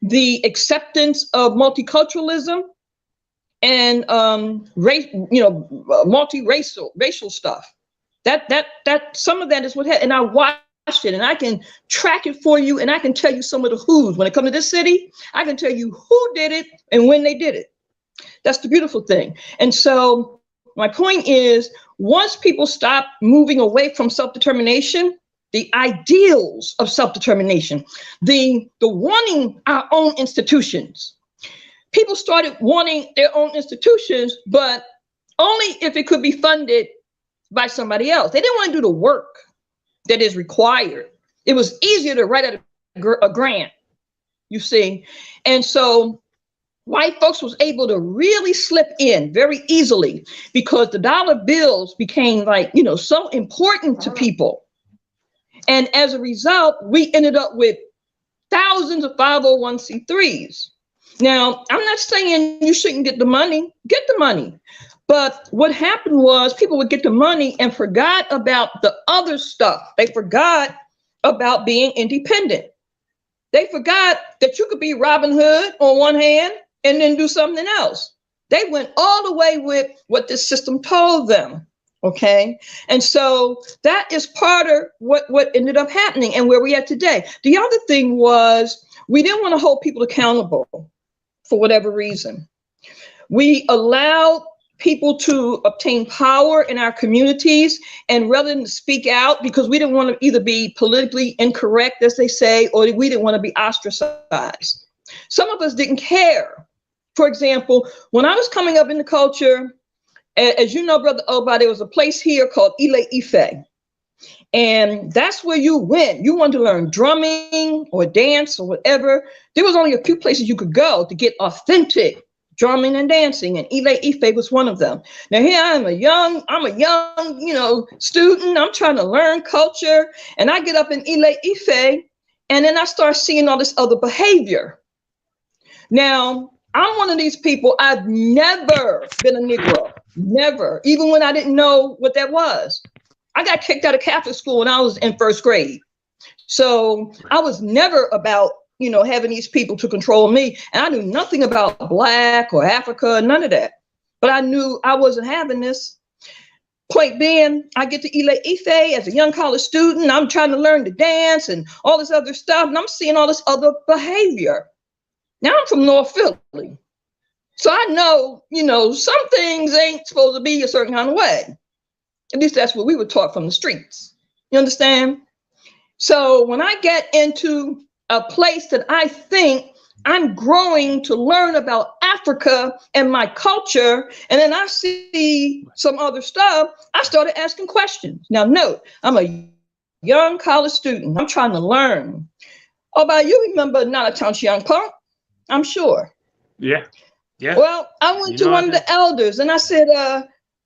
the acceptance of multiculturalism and multiracial stuff. That some of that is what happened. And I watched it, and I can track it for you, and I can tell you some of the who's. When it comes to this city, I can tell you who did it and when they did it. That's the beautiful thing. And so my point is, once people stop moving away from self-determination, the ideals of self-determination, the wanting our own institutions, people started wanting their own institutions, but only if it could be funded by somebody else. They didn't want to do the work that is required. It was easier to write out a grant, you see. And so white folks was able to really slip in very easily because the dollar bills became so important to people. And as a result, we ended up with thousands of 501c3s. Now, I'm not saying you shouldn't get the money, But what happened was people would get the money and forgot about the other stuff. They forgot about being independent. They forgot that you could be Robin Hood on one hand and then do something else. They went all the way with what this system told them. Okay. And so that is part of what ended up happening and where we are today. The other thing was we didn't want to hold people accountable for whatever reason. We allowed people to obtain power in our communities, and rather than speak out, because we didn't want to either be politically incorrect, as they say, or we didn't want to be ostracized. Some of us didn't care. For example, when I was coming up in the culture, as you know, Brother Oba, there was a place here called Ile Ife. And that's where you went. You wanted to learn drumming or dance or whatever. There was only a few places you could go to get authentic drumming and dancing, and Ile Ife was one of them. Now here I'm a young, student. I'm trying to learn culture, and I get up in Ile Ife, and then I start seeing all this other behavior. Now, I'm one of these people, I've never been a Negro, never, even when I didn't know what that was. I got kicked out of Catholic school when I was in first grade. So I was never about having these people to control me. And I knew nothing about Black or Africa, none of that. But I knew I wasn't having this. Point being, I get to Ile Ife as a young college student. I'm trying to learn to dance and all this other stuff. And I'm seeing all this other behavior. Now I'm from North Philly. So I know, some things ain't supposed to be a certain kind of way. At least that's what we were taught from the streets. You understand? So when I get into a place that I think I'm growing to learn about Africa and my culture, and then I see some other stuff, I started asking questions. Now note, I'm a young college student. I'm trying to learn. About you remember Nana Township Young Punk? I'm sure. Yeah. Yeah. Well, I went to one of the elders and I said,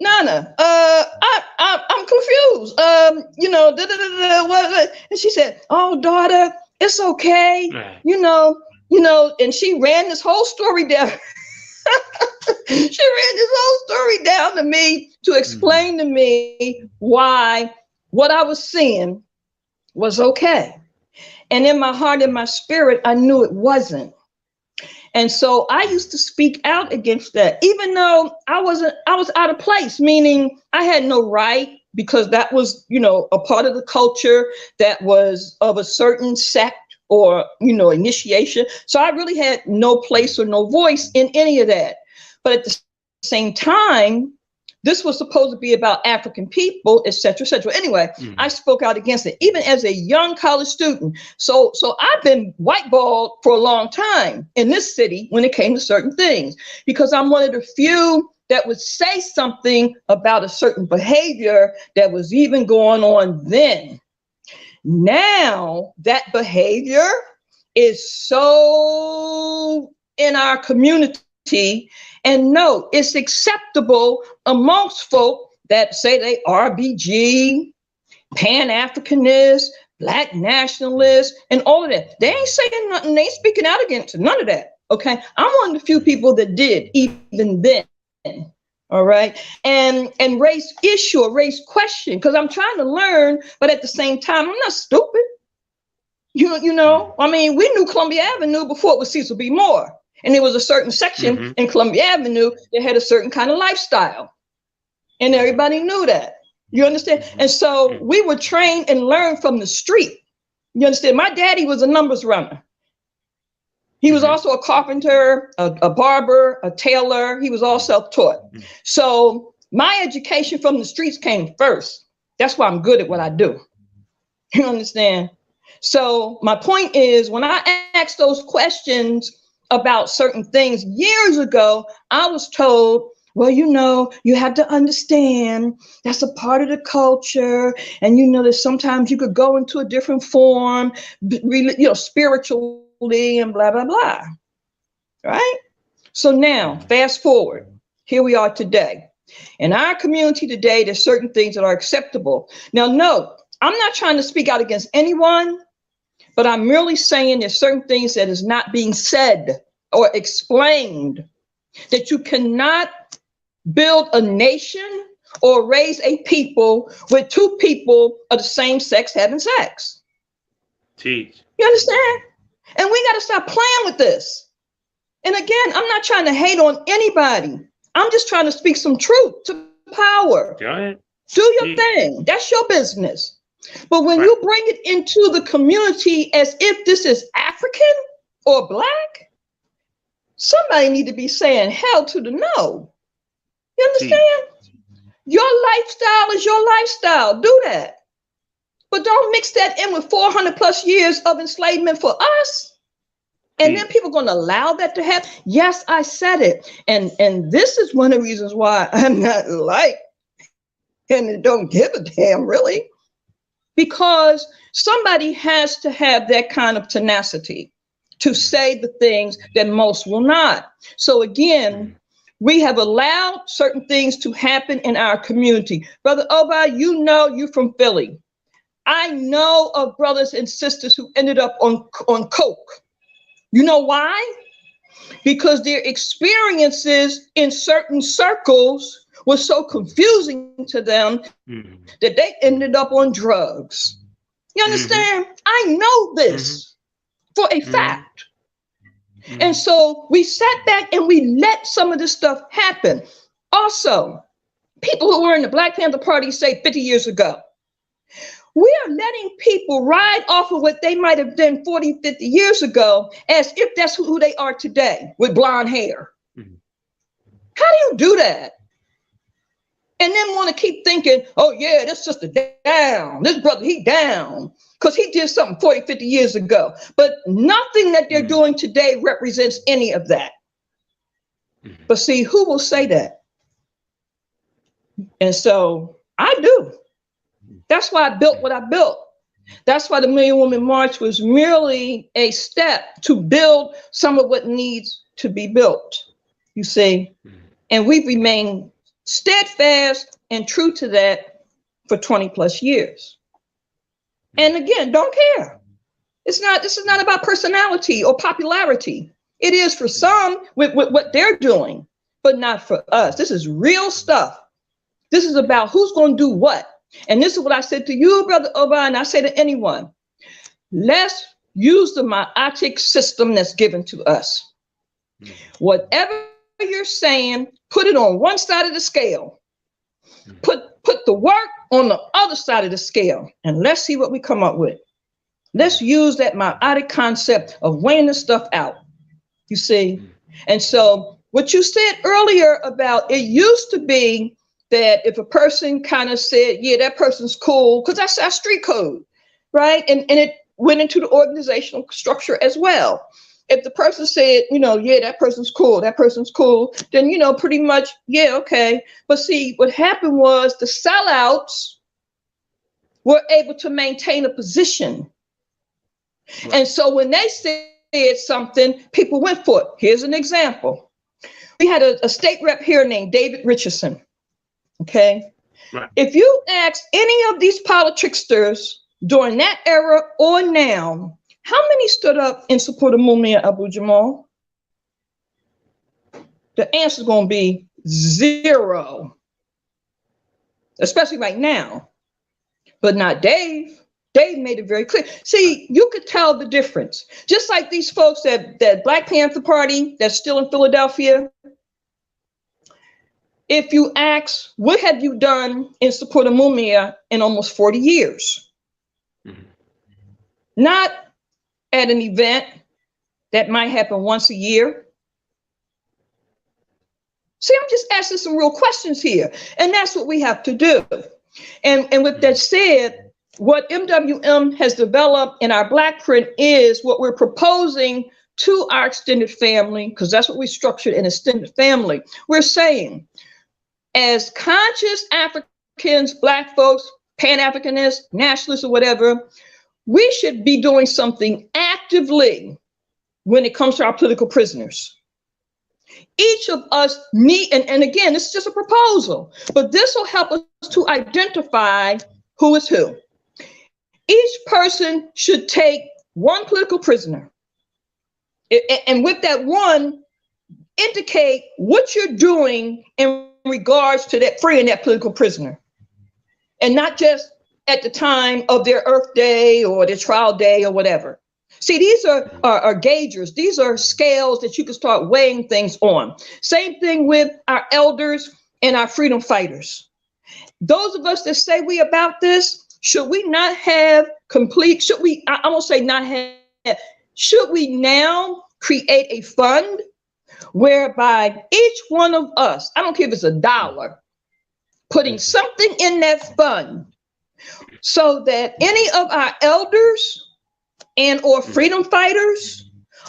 Nana, I'm confused. What? And she said, oh, daughter, it's okay. And she ran this whole story down. She ran this whole story down to me to explain to me why what I was seeing was okay. And in my heart and my spirit, I knew it wasn't. And so I used to speak out against that, even though I was out of place, meaning I had no right, because that was, a part of the culture that was of a certain sect or, initiation. So I really had no place or no voice in any of that. But at the same time, this was supposed to be about African people, et cetera, et cetera. Anyway, I spoke out against it, even as a young college student. So I've been whiteballed for a long time in this city when it came to certain things, because I'm one of the few that would say something about a certain behavior that was even going on then. Now that behavior is so in our community. And no, it's acceptable amongst folk that say they RBG, Pan-Africanist, Black nationalists, and all of that. They ain't saying nothing. They ain't speaking out against none of that. Okay, I'm one of the few people that did even then. All right, and raise issue or raise question, because I'm trying to learn, but at the same time, I'm not stupid. I mean, we knew Columbia Avenue before it was Cecil B. Moore. And there was a certain section in Columbia Avenue that had a certain kind of lifestyle. And everybody knew that. You understand? And so we were trained and learned from the street. You understand? My daddy was a numbers runner. He was also a carpenter, a barber, a tailor. He was all self-taught. So my education from the streets came first. That's why I'm good at what I do. You understand? So my point is, when I ask those questions about certain things years ago, I was told, well, you have to understand that's a part of the culture. And that sometimes you could go into a different form, spiritually and blah, blah, blah. Right? So now, fast forward, here we are today. In our community today, there's certain things that are acceptable. Now, no, I'm not trying to speak out against anyone, but I'm merely saying there's certain things that is not being said or explained, that you cannot build a nation or raise a people with two people of the same sex having sex. Teach. You understand? And we got to stop playing with this. And again, I'm not trying to hate on anybody. I'm just trying to speak some truth to power. Go ahead. Do your thing. That's your business. But when you bring it into the community as if this is African or Black, somebody need to be saying hell to the no. You understand? Your lifestyle is your lifestyle. Do that. But don't mix that in with 400 plus years of enslavement for us. And then people are going to allow that to happen. Yes, I said it. And this is one of the reasons why I'm not like, and don't give a damn, really. Because somebody has to have that kind of tenacity to say the things that most will not. So again, we have allowed certain things to happen in our community. Brother Oba, you know you're from Philly. I know of brothers and sisters who ended up on coke. You know why? Because their experiences in certain circles was so confusing to them that they ended up on drugs. You understand? I know this for a fact. And so we sat back and we let some of this stuff happen. Also, people who were in the Black Panther Party, say 50 years ago, we are letting people ride off of what they might have done 40, 50 years ago as if that's who they are today with blonde hair. How do you do that? And then want to keep thinking, oh yeah, this sister down, this brother, he down, because he did something 40, 50 years ago. But nothing that they're doing today represents any of that. But see, who will say that? And so I do. That's why I built what I built. That's why the Million Woman March was merely a step to build some of what needs to be built, you see. And we've remained steadfast and true to that for 20 plus years. And again, don't care. This is not about personality or popularity. It is for some with what they're doing, but not for us. This is real stuff. This is about who's going to do what. And this is what I said to you, Brother Oba, and I say to anyone, let's use the Maatic system that's given to us. Whatever you're saying, put it on one side of the scale. Put the work on the other side of the scale, and let's see what we come up with. Let's use that Maatic concept of weighing the stuff out, you see. And so what you said earlier about it used to be that if a person kind of said, yeah, that person's cool, because that's our street code, right? And it went into the organizational structure as well. If the person said, you know, yeah, that person's cool, then, you know, pretty much, yeah, okay. But see, what happened was the sellouts were able to maintain a position. Right. And so when they said something, people went for it. Here's an example. We had a state rep here named David Richardson. Okay. Right. If you ask any of these politicians during that era or now, how many stood up in support of Mumia Abu Jamal? The answer is going to be 0, especially right now, but not Dave. Dave made it very clear. See, you could tell the difference. Just like these folks that Black Panther Party that's still in Philadelphia. If you ask, what have you done in support of Mumia in almost 40 years? Not at an event that might happen once a year. See, I'm just asking some real questions here, and that's what we have to do. And with that said, what MWM has developed in our Black print is what we're proposing to our extended family, because that's what we structured an extended family. We're saying, as conscious Africans, Black folks, Pan-Africanists, nationalists, or whatever, we should be doing something actively when it comes to our political prisoners. Each of us need, and again, this is just a proposal, but this will help us to identify who is who. Each person should take one political prisoner, and with that one, indicate what you're doing in regards to that freeing that political prisoner, and not just at the time of their Earth Day or their trial day or whatever. See, these are gaugers. These are scales that you can start weighing things on. Same thing with our elders and our freedom fighters. those of us that say we about this, should we not have complete, should we, I won't say not have, should we now create a fund whereby each one of us, I don't care if it's $1, putting something in that fund so that any of our elders and or freedom fighters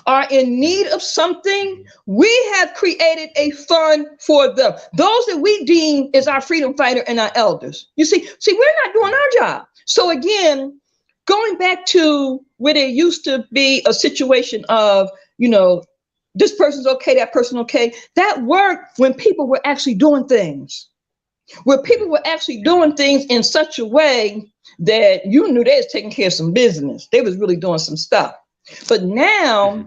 are in need of something, we have created a fund for them. Those that we deem as our freedom fighter and our elders. You see, we're not doing our job. So again, going back to where there used to be a situation of, you know, this person's okay, that person okay, that worked when people were actually doing things. Where people were actually doing things in such a way that you knew they was taking care of some business. They was really doing some stuff. But now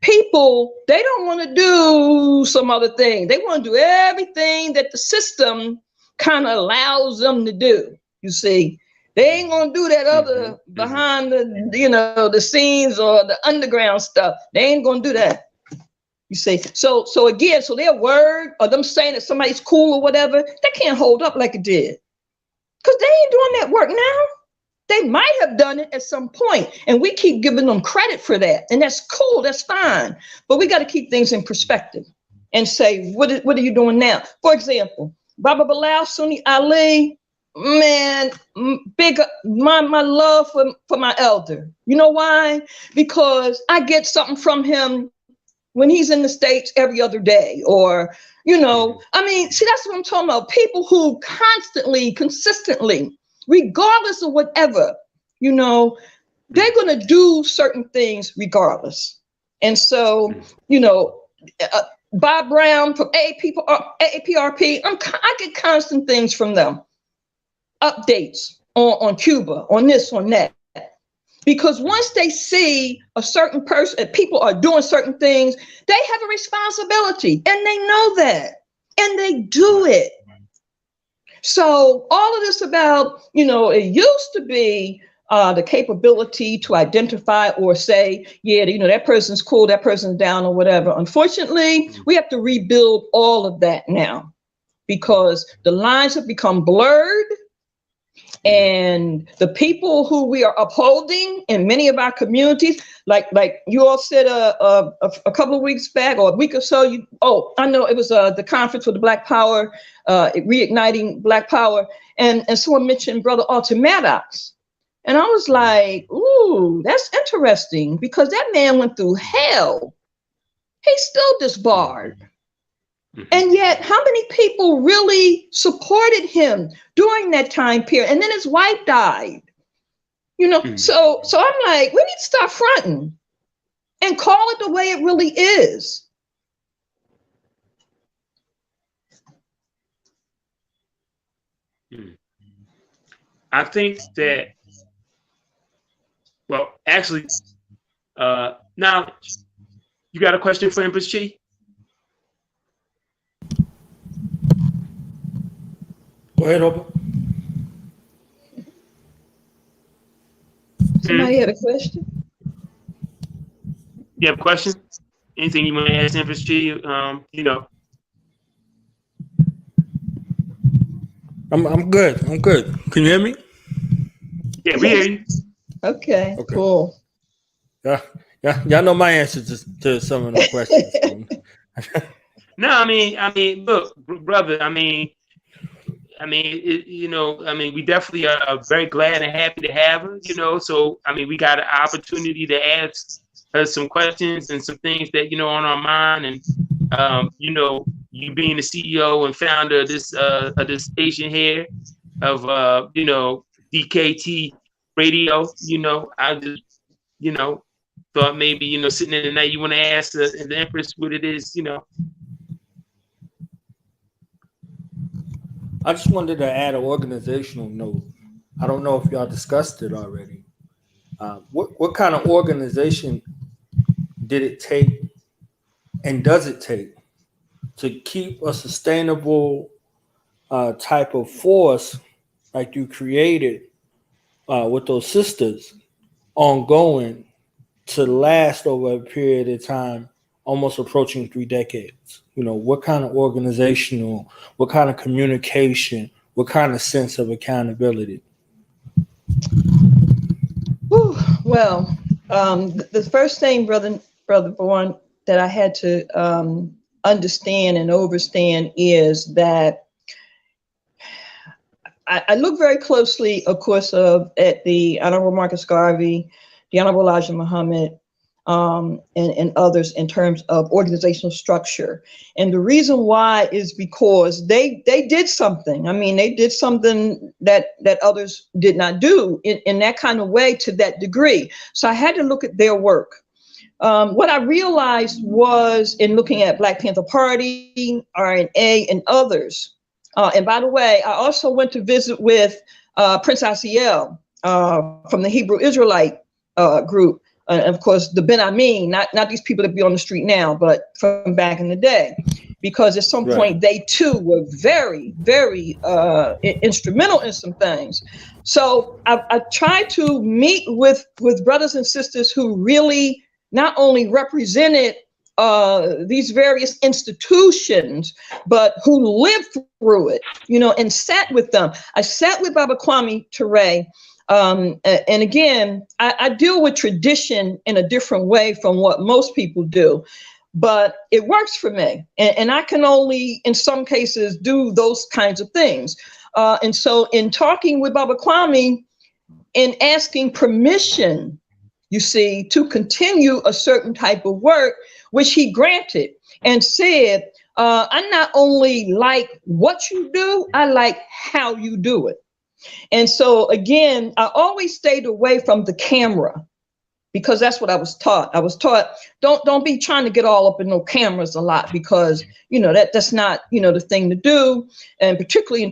people, they don't want to do some other thing. They want to do everything that the system kind of allows them to do. You see, they ain't going to do that other behind the, you know, the scenes or the underground stuff. They ain't going to do that. You see, so again, so their word or them saying that somebody's cool or whatever, they can't hold up like it did. Because they ain't doing that work now. They might have done it at some point, and we keep giving them credit for that. And that's cool, that's fine. But we got to keep things in perspective and say, what are you doing now? For example, Baba Bilal, Sunni Ali, man, big my love for my elder. You know why? Because I get something from him when he's in the States every other day, or, you know, I mean, see, that's what I'm talking about. People who constantly, consistently, regardless of whatever, you know, they're going to do certain things regardless. And so, you know, Bob Brown from AAPRP, I get constant things from them, updates on Cuba, on this, on that. Because once they see a certain person, people are doing certain things, they have a responsibility, and they know that, and they do it. So all of this about, you know, it used to be the capability to identify or say, yeah, you know, that person's cool, that person's down or whatever. Unfortunately, we have to rebuild all of that now because the lines have become blurred. And the people who we are upholding in many of our communities, like you all said a couple of weeks back or a week or so, I know it was the conference with the Black Power, reigniting Black Power, and someone mentioned Brother Alton Maddox. And I was like, ooh, that's interesting because that man went through hell. He's still disbarred. And yet, how many people really supported him during that time period? And then his wife died. You know, so I'm like, we need to start fronting and call it the way it really is. I think that, well, actually, now you got a question for Empress Chi? Go ahead, Oba. Somebody had a question? You have a question? Anything you want to ask Empress Chi? You know. I'm good. I'm good. Can you hear me? Yeah, we hear you. Okay, cool. Yeah. Y'all know my answers to some of the questions. No, I mean, look, brother. We definitely are very glad and happy to have her, you know. So, I mean, we got an opportunity to ask her some questions and some things that, you know, on our mind. And, you know, you being the CEO and founder of this station here of, you know, DKT Radio, you know, I just, you know, thought maybe, you know, sitting in the night, you want to ask the Empress what it is, you know. I just wanted to add an organizational note. I don't know if y'all discussed it already. What kind of organization did it take and does it take to keep a sustainable type of force like you created with those sisters ongoing to last over a period of time almost approaching 3 decades? You know, what kind of organizational, what kind of communication, what kind of sense of accountability? Whew, well, the first thing, brother Vaughn, that I had to understand and understand is that I look very closely, of course, at the Honorable Marcus Garvey, the Honorable Elijah Muhammad, and others in terms of organizational structure. And the reason why is because they did something. I mean, they did something that others did not do in that kind of way to that degree. So I had to look at their work. What I realized was in looking at Black Panther Party, RNA, and others. And by the way, I also went to visit with Prince Asiel from the Hebrew Israelite group. And of course, the Ben Amin, not these people that be on the street now, but from back in the day, because at some point they too were very, very instrumental in some things. So I tried to meet with brothers and sisters who really not only represented these various institutions, but who lived through it, and sat with them. I sat with Baba Kwame Ture. And again, I deal with tradition in a different way from what most people do, but it works for me. And I can only, in some cases, do those kinds of things. And so in talking with Baba Kwame and asking permission, you see, to continue a certain type of work, which he granted and said, I not only like what you do, I like how you do it. And so, again, I always stayed away from the camera because that's what I was taught. I was taught, don't be trying to get all up in no cameras a lot because, that's not, the thing to do. And particularly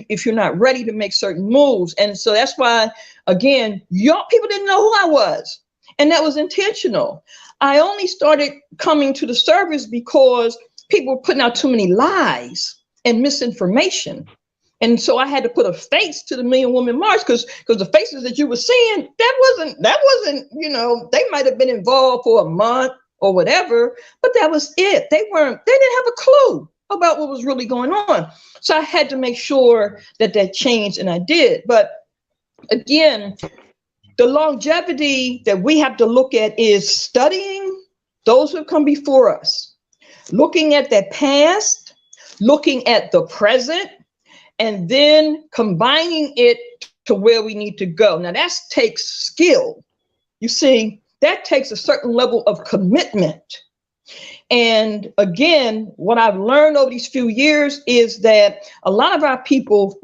if you're not ready to make certain moves. And so that's why, again, people didn't know who I was. And that was intentional. I only started coming to the service because people were putting out too many lies and misinformation. And so I had to put a face to the Million Woman March because the faces that you were seeing, that wasn't, they might have been involved for a month or whatever, but that was it. They didn't have a clue about what was really going on. So I had to make sure that changed, and I did. But again, the longevity that we have to look at is studying those who have come before us, looking at their past, looking at the present, and then combining it to where we need to go. Now that takes skill. You see, that takes a certain level of commitment. And again, what I've learned over these few years is that a lot of our people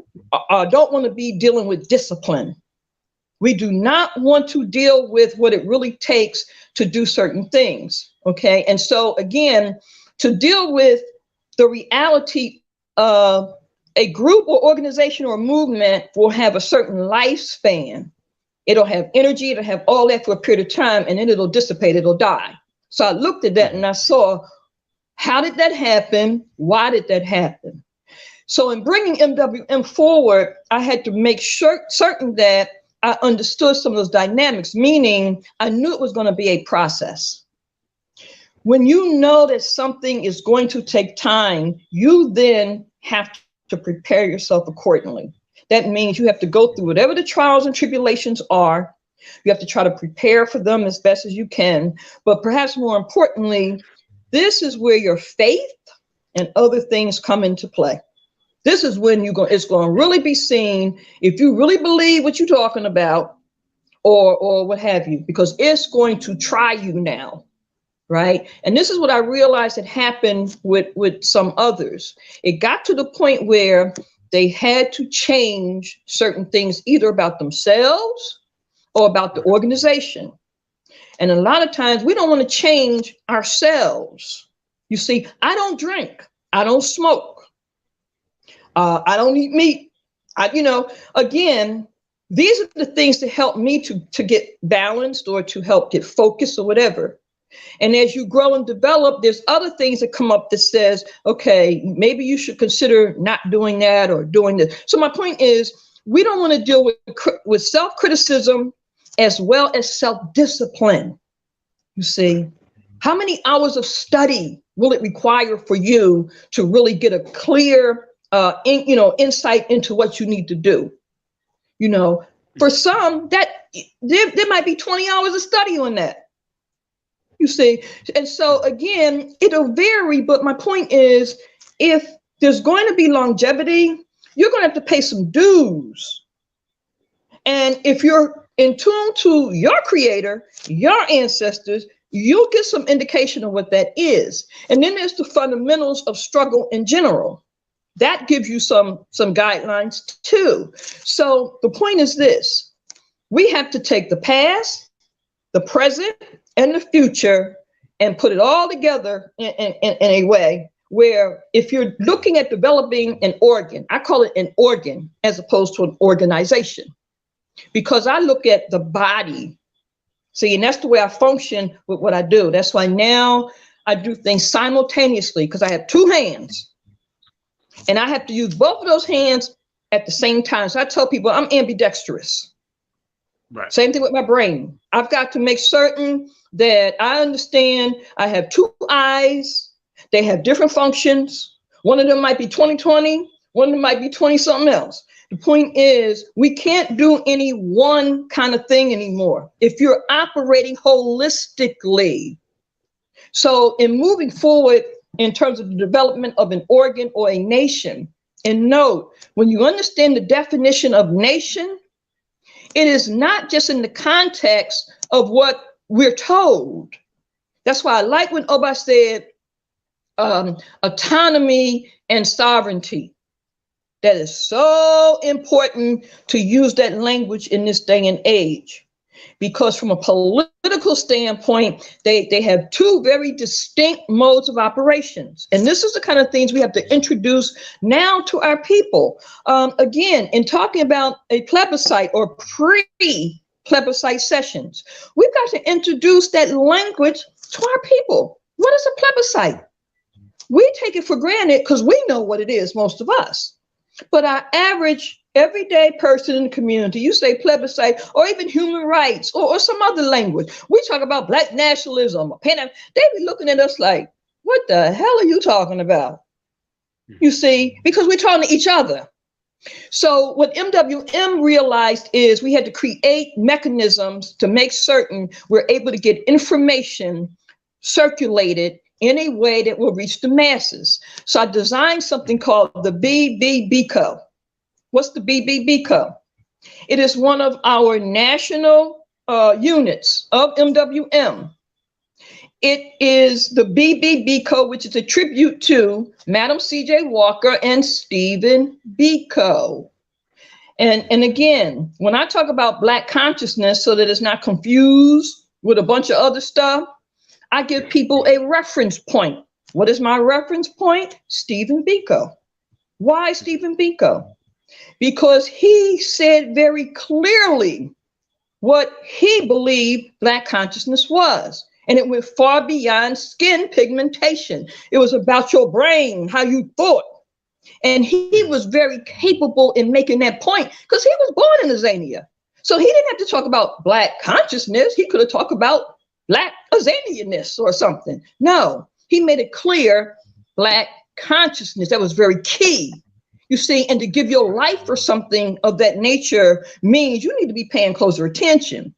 don't want to be dealing with discipline. We do not want to deal with what it really takes to do certain things, okay? And so again, to deal with the reality of a group or organization or movement will have a certain lifespan. It'll have energy, it'll have all that for a period of time, and then it'll dissipate, it'll die. So I looked at that and I saw, how did that happen? Why did that happen? So in bringing MWM forward, I had to make certain that I understood some of those dynamics, meaning I knew it was going to be a process. When you know that something is going to take time, you then have to prepare yourself accordingly. That means you have to go through whatever the trials and tribulations are. You have to try to prepare for them as best as you can. But perhaps more importantly, this is where your faith and other things come into play. This is when it's going to really be seen if you really believe what you're talking about or what have you, because it's going to try you now. Right. And this is what I realized had happened with some others. It got to the point where they had to change certain things, either about themselves or about the organization. And a lot of times we don't want to change ourselves. You see, I don't drink. I don't smoke. I don't eat meat. Again, these are the things that help me to get balanced or to help get focused or whatever. And as you grow and develop, there's other things that come up that says, okay, maybe you should consider not doing that or doing this. So my point is, we don't want to deal with self-criticism as well as self-discipline. You see, how many hours of study will it require for you to really get a clear insight into what you need to do. For some, that there might be 20 hours of study on that. You see, and so again, it'll vary. But my point is, if there's going to be longevity, you're going to have to pay some dues. And if you're in tune to your creator, your ancestors, you'll get some indication of what that is. And then there's the fundamentals of struggle in general. That gives you some guidelines too. So the point is this: we have to take the past, the present, and the future and put it all together in a way where if you're looking at developing an organ, I call it an organ as opposed to an organization, because I look at the body. See, and that's the way I function with what I do. That's why now I do things simultaneously, because I have two hands and I have to use both of those hands at the same time. So I tell people I'm ambidextrous. Right. Same thing with my brain. I've got to make certain that I understand I have two eyes. They have different functions. One of them might be 20/20. One of them might be 20 something else. The point is, we can't do any one kind of thing anymore if you're operating holistically. So in moving forward in terms of the development of an organ or a nation, and note, when you understand the definition of nation, it is not just in the context of what we're told. That's why I like when Oba said autonomy and sovereignty. That is so important to use that language in this day and age, because from a political standpoint, they have two very distinct modes of operations. And this is the kind of things we have to introduce now to our people. Again, in talking about a plebiscite or pre-plebiscite sessions, we've got to introduce that language to our people. What is a plebiscite? We take it for granted because we know what it is, most of us. But our average everyday person in the community, you say plebiscite or even human rights or some other language. We talk about Black nationalism or they be looking at us like, what the hell are you talking about? You see, because we're talking to each other. So what MWM realized is we had to create mechanisms to make certain we're able to get information circulated in a way that will reach the masses. So I designed something called the BBBCO. What's the BBBCO? It is one of our national units of MWM. It is the BBBCO, which is a tribute to Madam C.J. Walker and Stephen Biko. And again, when I talk about Black consciousness, so that it's not confused with a bunch of other stuff, I give people a reference point. What is my reference point? Stephen Biko. Why Stephen Biko? Because he said very clearly what he believed Black consciousness was. And it went far beyond skin pigmentation. It was about your brain, how you thought. And he was very capable in making that point because he was born in Azania. So he didn't have to talk about Black consciousness. He could have talked about Black Azanianness or something. No, he made it clear Black consciousness. That was very key. You see, and to give your life for something of that nature means you need to be paying closer attention.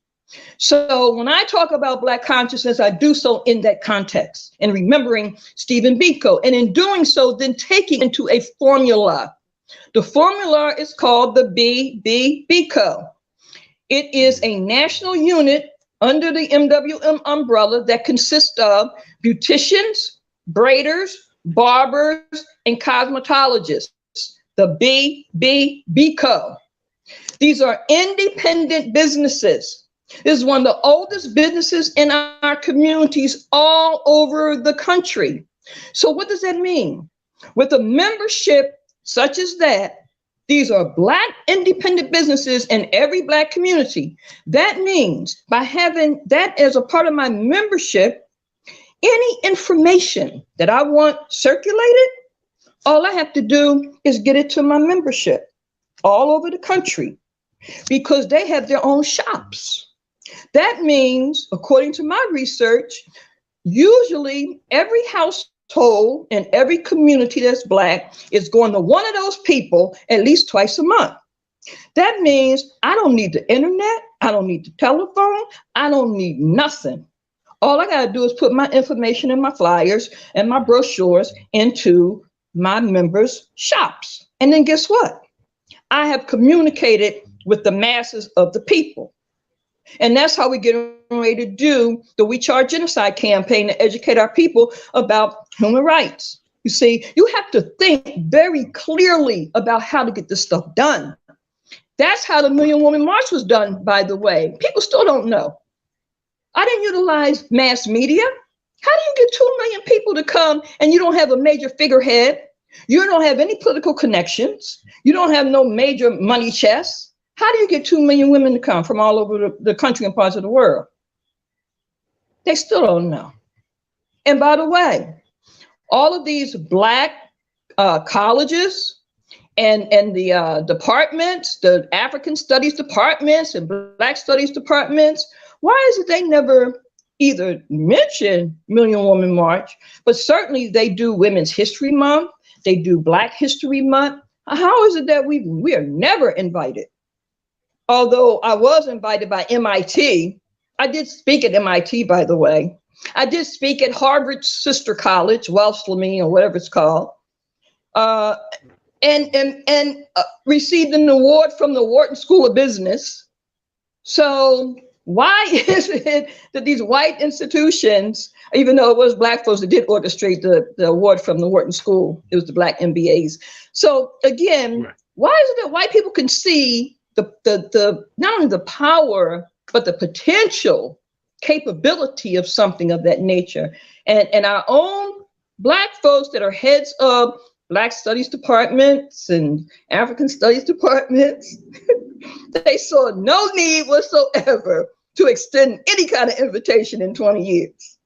So when I talk about Black consciousness, I do so in that context and remembering Stephen Biko. And in doing so, then taking into a formula. The formula is called the BBBCO. It is a national unit under the MWM umbrella that consists of beauticians, braiders, barbers, and cosmetologists. The BBBCO. These are independent businesses. This is one of the oldest businesses in our communities all over the country. So what does that mean? With a membership such as that, these are Black independent businesses in every Black community. That means by having that as a part of my membership, any information that I want circulated, all I have to do is get it to my membership all over the country because they have their own shops. That means, according to my research, usually every household household in every community that's Black is going to one of those people at least twice a month. That means I don't need the internet. I don't need the telephone. I don't need nothing. All I got to do is put my information and my flyers and my brochures into my members' shops. And then guess what? I have communicated with the masses of the people. And that's how we get ready to do the We Charge Genocide campaign to educate our people about human rights. You see, you have to think very clearly about how to get this stuff done. That's how the Million Woman March was done, by the way. People still don't know. I didn't utilize mass media. How do you get 2 million people to come and you don't have a major figurehead? You don't have any political connections. You don't have no major money chests. How do you get 2 million women to come from all over the country and parts of the world? They still don't know. And by the way, all of these Black colleges and the departments, the African studies departments and Black studies departments, why is it they never either mention Million Woman March, but certainly they do Women's History Month, they do Black History Month. How is it that we are never invited? Although I was invited by MIT. I did speak at MIT, by the way. I did speak at Harvard's sister college, Wellesley or whatever it's called, and received an award from the Wharton School of Business. So why is it that these white institutions, even though it was Black folks that did orchestrate the award from the Wharton School, it was the Black MBAs. So again, right. Why is it that white people can see the not only the power, but the potential capability of something of that nature? And our own Black folks that are heads of Black studies departments and African studies departments, they saw no need whatsoever to extend any kind of invitation in 20 years.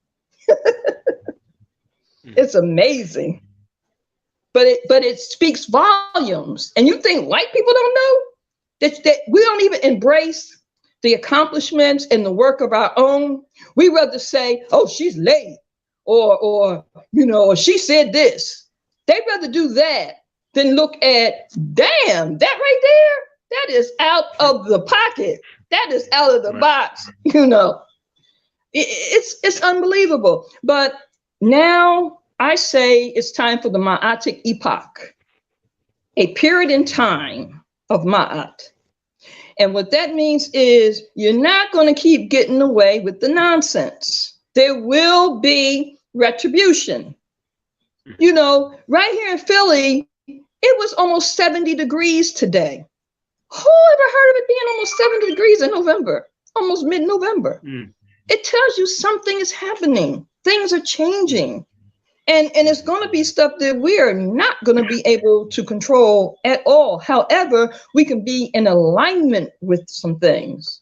It's amazing. But it speaks volumes. And you think white people don't know? That we don't even embrace the accomplishments and the work of our own. We rather say, oh, she's late, or or she said this. They'd rather do that than look at, damn, that right there, that is out of the pocket. That is out of the box, It's unbelievable. But now I say it's time for the Ma'atic epoch, a period in time of Ma'at. And what that means is you're not going to keep getting away with the nonsense. There will be retribution. Right here in Philly, it was almost 70 degrees today. Who ever heard of it being almost 70 degrees in November, almost mid-November? It tells you something is happening. Things are changing. And it's going to be stuff that we are not going to be able to control at all. However, we can be in alignment with some things,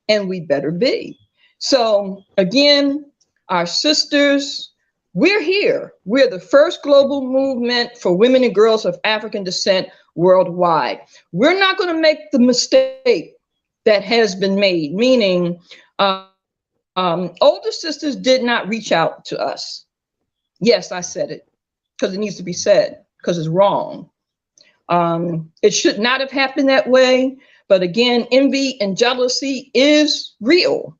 and we better be. So again, our sisters, we're here. We're the first global movement for women and girls of African descent worldwide. We're not going to make the mistake that has been made, meaning older sisters did not reach out to us. Yes, I said it because it needs to be said, because it's wrong. It should not have happened that way. But again, envy and jealousy is real.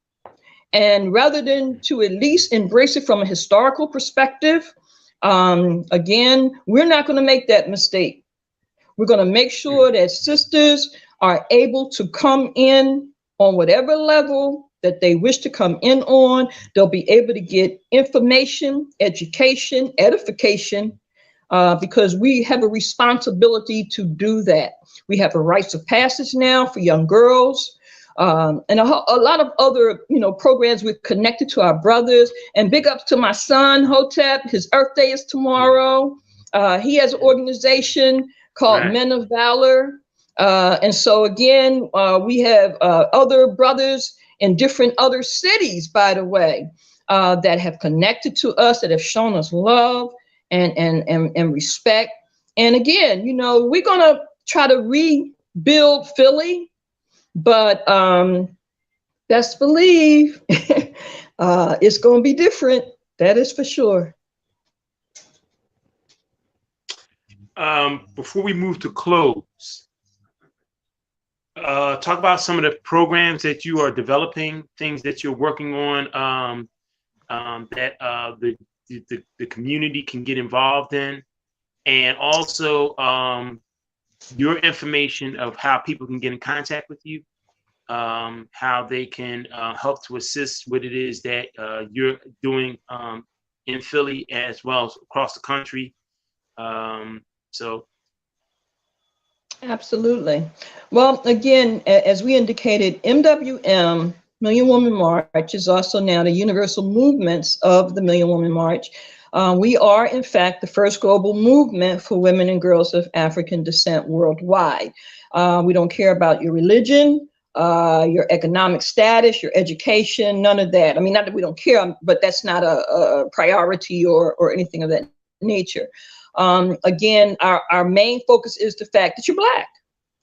And rather than to at least embrace it from a historical perspective, again, we're not going to make that mistake. We're going to make sure that sisters are able to come in on whatever level that they wish to come in on. They'll be able to get information, education, edification, because we have a responsibility to do that. We have a rites of passage now for young girls, and a lot of other, programs we're connected to our brothers. And big ups to my son, Hotep. His Earth Day is tomorrow. He has an organization called Men of Valor. And so again, we have other brothers in different other cities, by the way, that have connected to us, that have shown us love and respect. And again, we're going to try to rebuild Philly, but best believe it's going to be different. That is for sure. before we move to close, talk about some of the programs that you are developing, things that you're working on, that the community can get involved in, and also your information of how people can get in contact with you, how they can help to assist what it is that you're doing in Philly as well as across the country. So. Absolutely. Well, again, as we indicated, MWM, Million Woman March, is also now the universal movements of the Million Woman March. We are, in fact, the first global movement for women and girls of African descent worldwide. We don't care about your religion, your economic status, your education, none of that. I mean, not that we don't care, but that's not a priority or anything of that nature. Again, our main focus is the fact that you're Black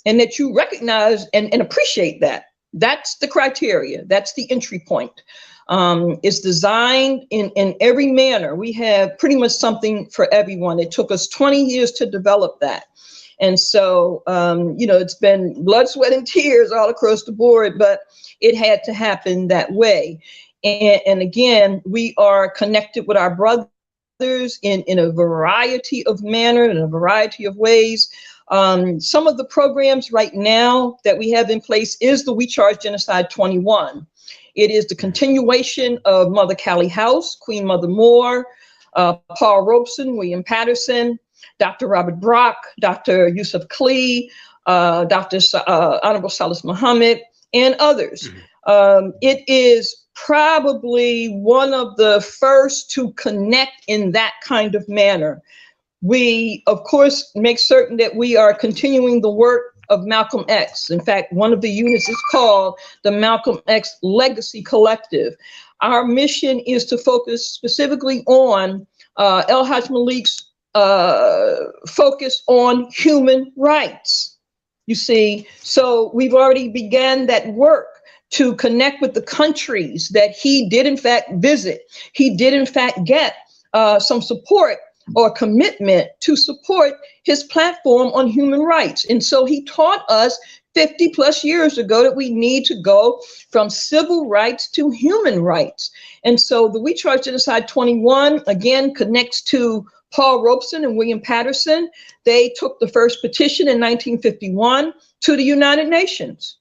and that you recognize and appreciate that. That's the criteria. That's the entry point. It's designed in every manner. We have pretty much something for everyone. It took us 20 years to develop that. And so, it's been blood, sweat, and tears all across the board, but it had to happen that way. And again, we are connected with our brothers in a variety of manners, in a variety of ways. Some of the programs right now that we have in place is the We Charge Genocide 21. It is the continuation of Mother Callie House, Queen Mother Moore, Paul Robeson, William Patterson, Dr. Robert Brock, Dr. Yusuf Klee, Dr. Honorable Salis Muhammad, and others. It is probably one of the first to connect in that kind of manner. We, of course, make certain that we are continuing the work of Malcolm X. In fact, one of the units is called the Malcolm X Legacy Collective. Our mission is to focus specifically on El Haj Malik's focus on human rights. You see, so we've already began that work to connect with the countries that he did in fact visit. He did in fact get some support or commitment to support his platform on human rights. And so he taught us 50 plus years ago that we need to go from civil rights to human rights. And so the We Charge Genocide 21, again, connects to Paul Robeson and William Patterson. They took the first petition in 1951 to the United Nations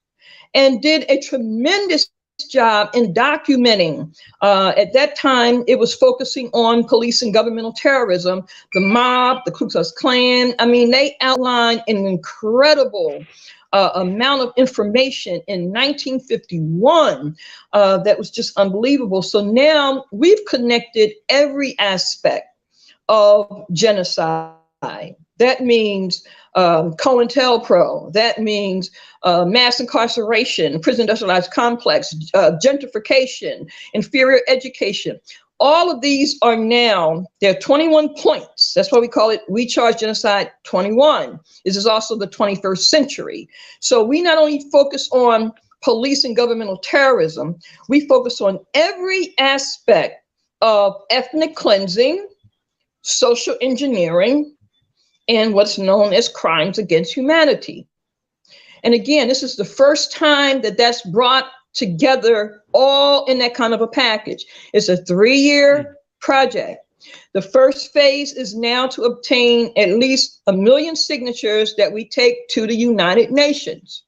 and did a tremendous job in documenting. At that time, it was focusing on police and governmental terrorism, the mob, the Ku Klux Klan. I mean, they outlined an incredible amount of information in 1951 that was just unbelievable. So now we've connected every aspect of genocide. That means COINTELPRO. That means mass incarceration, prison industrialized complex, gentrification, inferior education. All of these are now, there are 21 points. That's why we call it We Charge Genocide 21. This is also the 21st century. So we not only focus on police and governmental terrorism, we focus on every aspect of ethnic cleansing, social engineering, and what's known as crimes against humanity. And again, this is the first time that that's brought together all in that kind of a package. It's a 3-year project. The first phase is now to obtain at least 1 million signatures that we take to the United Nations.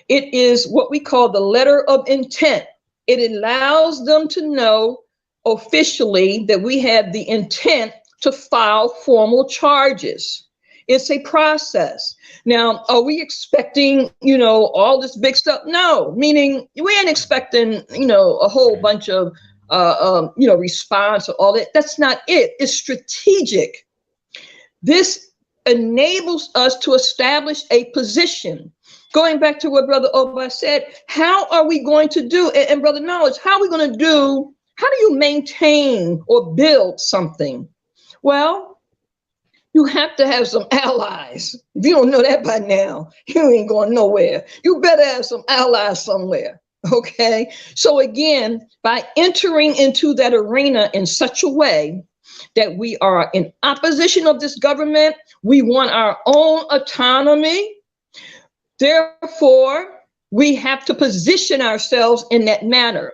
It is what we call the letter of intent. It allows them to know officially that we have the intent to file formal charges. It's a process. Now, are we expecting, all this big stuff? No, meaning we ain't expecting, a whole bunch of, response or all that. That's not it. It's strategic. This enables us to establish a position. Going back to what Brother Oba said, how are we going to do, and Brother Knowledge, how do you maintain or build something? Well, you have to have some allies. If you don't know that by now, you ain't going nowhere. You better have some allies somewhere, okay? So again, by entering into that arena in such a way that we are in opposition of this government. We want our own autonomy. Therefore, we have to position ourselves in that manner.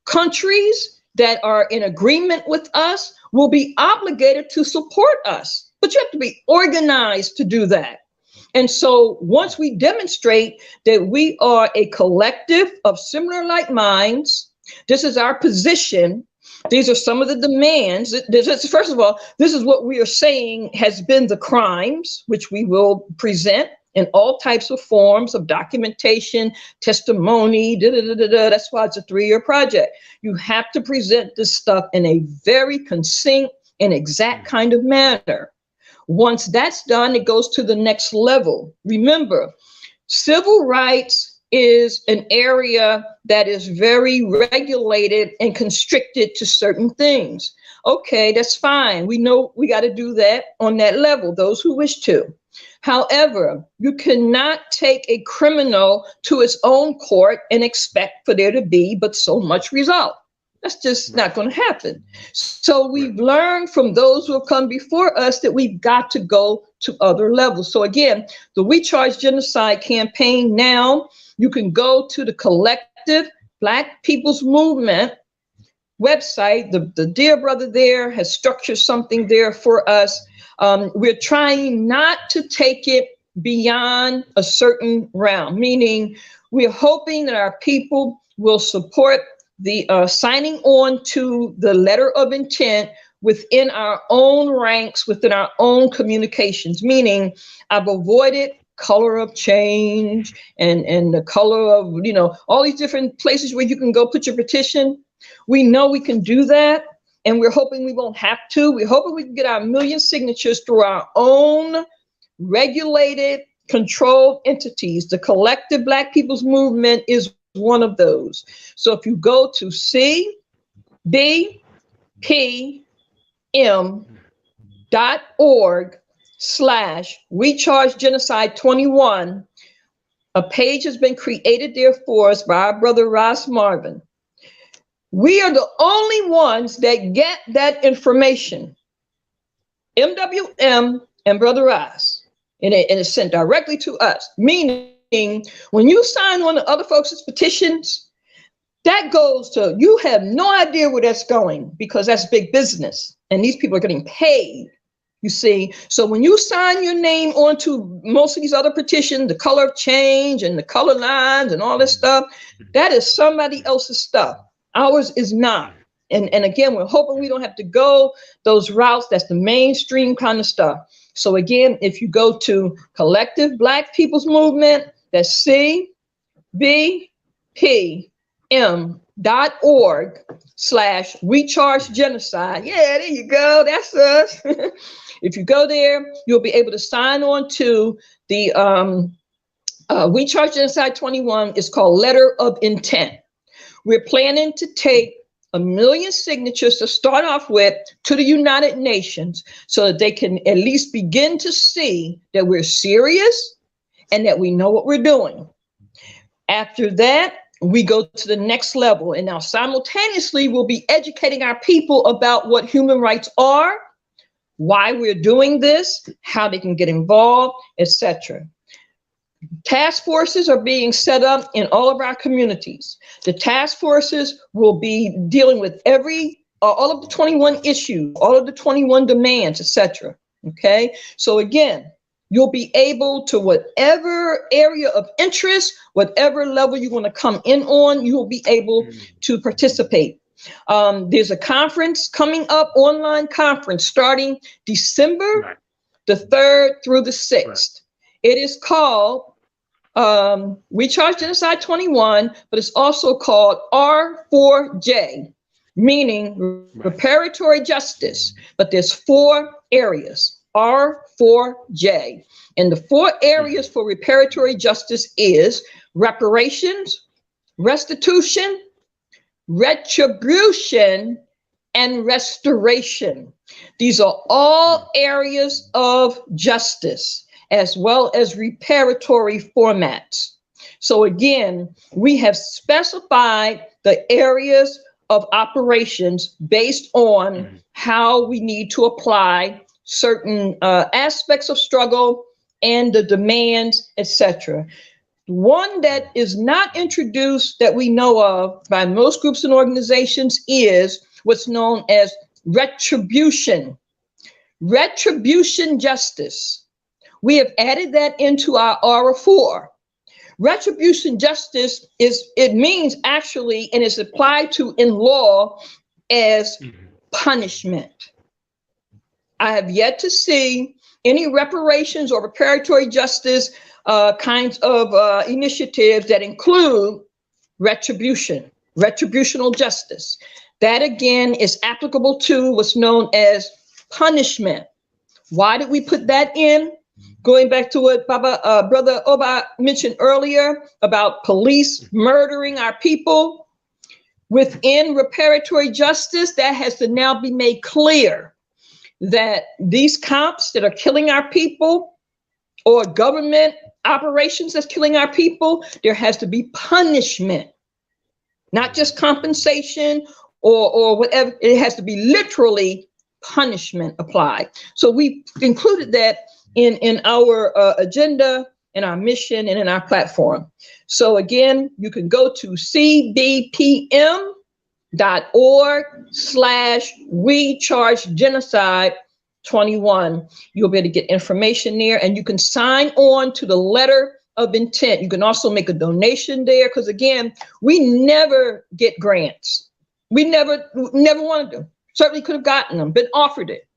Countries that are in agreement with us will be obligated to support us, but you have to be organized to do that. And so once we demonstrate that we are a collective of similar like minds, this is our position. These are some of the demands. First of all, this is what we are saying has been the crimes, which we will present in all types of forms of documentation, testimony, That's why it's a 3-year project. You have to present this stuff in a very succinct and exact kind of manner. Once that's done, it goes to the next level. Remember, civil rights is an area that is very regulated and constricted to certain things. Okay, that's fine. We know we got to do that on that level, those who wish to. However, you cannot take a criminal to his own court and expect for there to be but so much result. That's just not going to happen. So we've learned from those who have come before us that we've got to go to other levels. So again, the We Charge Genocide campaign now, you can go to the Collective Black People's Movement website. The dear brother there has structured something there for us. We're trying not to take it beyond a certain realm, meaning we're hoping that our people will support the signing on to the letter of intent within our own ranks, within our own communications, meaning I've avoided color of change and the color of, all these different places where you can go put your petition. We know we can do that, and we're hoping we won't have to. We're hoping we can get our 1 million signatures through our own regulated, controlled entities. The Collective Black People's Movement is one of those. So if you go to cbpm.org/WeChargeGenocide21, a page has been created there for us by our brother Ross Marvin. We are the only ones that get that information. MWM and Brother Ross, and it's sent directly to us, meaning when you sign one of other folks' petitions, that goes to, you have no idea where that's going, because that's big business and these people are getting paid, you see. So when you sign your name onto most of these other petitions, the color of change and the color lines and all this stuff, that is somebody else's stuff. Ours is not. And again, we're hoping we don't have to go those routes. That's the mainstream kind of stuff. So again, if you go to Collective Black People's Movement, that's cbpm.org/WeChargeGenocide. Yeah, there you go. That's us. If you go there, you'll be able to sign on to the We Charge Genocide 21. It's called Letter of Intent. We're planning to take 1 million signatures to start off with to the United Nations so that they can at least begin to see that we're serious and that we know what we're doing. After that, we go to the next level. And now simultaneously, we'll be educating our people about what human rights are, why we're doing this, how they can get involved, etc. Task forces are being set up in all of our communities. The task forces will be dealing with all of the 21 issues, all of the 21 demands, etc. Okay, so again, you'll be able to, whatever area of interest, whatever level you want to come in on, you will be able to participate. There's a conference coming up, online conference, starting December the 3rd through the 6th. It is called We Charge Genocide 21, but it's also called R4J, meaning reparatory justice. But there's 4 areas, R4J. And the 4 areas for reparatory justice is reparations, restitution, retribution, and restoration. These are all areas of justice, as well as reparatory formats. So again, we have specified the areas of operations based on how we need to apply certain aspects of struggle and the demands, etc. One that is not introduced that we know of by most groups and organizations is what's known as retribution. Retribution justice. We have added that into our Aura 4. Retribution justice it means actually, and is applied to in law as punishment. I have yet to see any reparations or reparatory justice kinds of initiatives that include retribution, retributional justice. That again is applicable to what's known as punishment. Why did we put that in? Going back to what Brother Oba mentioned earlier about police murdering our people. Within reparatory justice, that has to now be made clear that these cops that are killing our people or government operations that's killing our people, there has to be punishment, not just compensation or whatever. It has to be literally punishment applied. So we included that in our agenda, in our mission, and in our platform. So again, you can go to cbpm.org/WeChargeGenocide21. You'll be able to get information there, and you can sign on to the letter of intent. You can also make a donation there, because again, we never get grants. We never wanted them. Certainly could have gotten them, been offered it.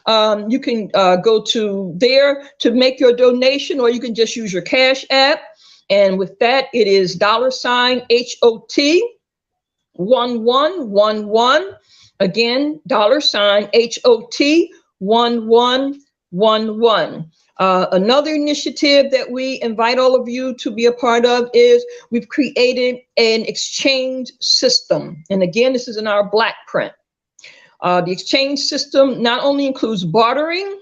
You can go to there to make your donation, or you can just use your Cash App. And with that, it is $HOT1111. Again, $HOT1111. Another initiative that we invite all of you to be a part of is we've created an exchange system. And again, this is in our Black print. The exchange system not only includes bartering,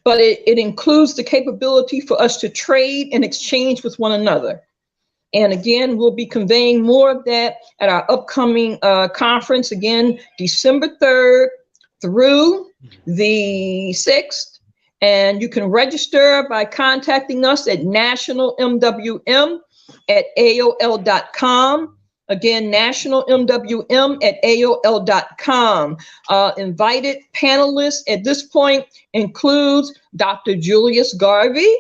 but it includes the capability for us to trade and exchange with one another. And again, we'll be conveying more of that at our upcoming conference, again, December 3rd through the 6th. And you can register by contacting us at nationalmwm@aol.com. Again, nationalmwm@aol.com. Invited panelists at this point includes Dr. Julius Garvey,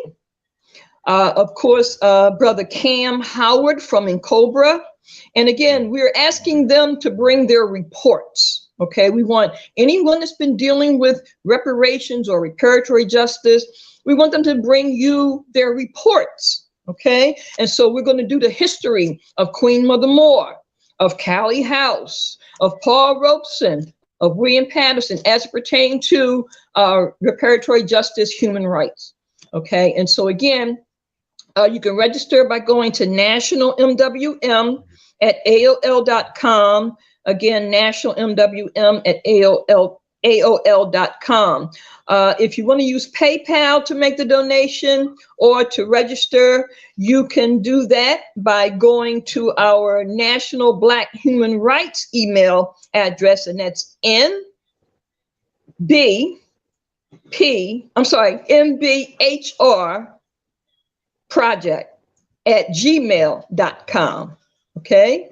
of course, Brother Cam Howard from Incobra. And again, we're asking them to bring their reports. Okay, we want anyone that's been dealing with reparations or reparatory justice, we want them to bring you their reports. Okay, and so we're going to do the history of Queen Mother Moore, of Callie House, of Paul Robeson, of William Patterson, as it pertains to reparatory justice, human rights. Okay, and so again, you can register by going to nationalmwm@aol.com. Again, nationalmwm@aol.com. If you want to use PayPal to make the donation or to register, you can do that by going to our National Black Human Rights email address, and that's mbhr project@gmail.com. Okay.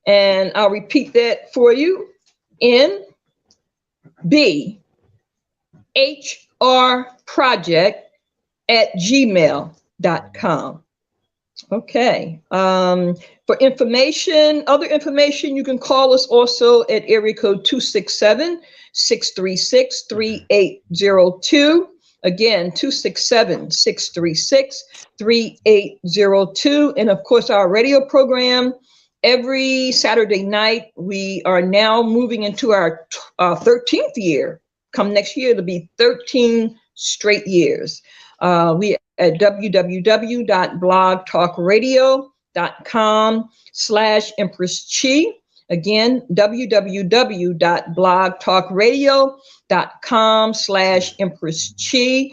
And I'll repeat that for you. nbhrproject@gmail.com. Okay. For information, other information, you can call us also at area code 267-636-3802. Again, 267-636-3802. And of course, our radio program, every Saturday night. We are now moving into our 13th year. Come next year, it'll be 13 straight years. We at www.blogtalkradio.com/Empress Chi. Again, www.blogtalkradio.com/Empress Chi.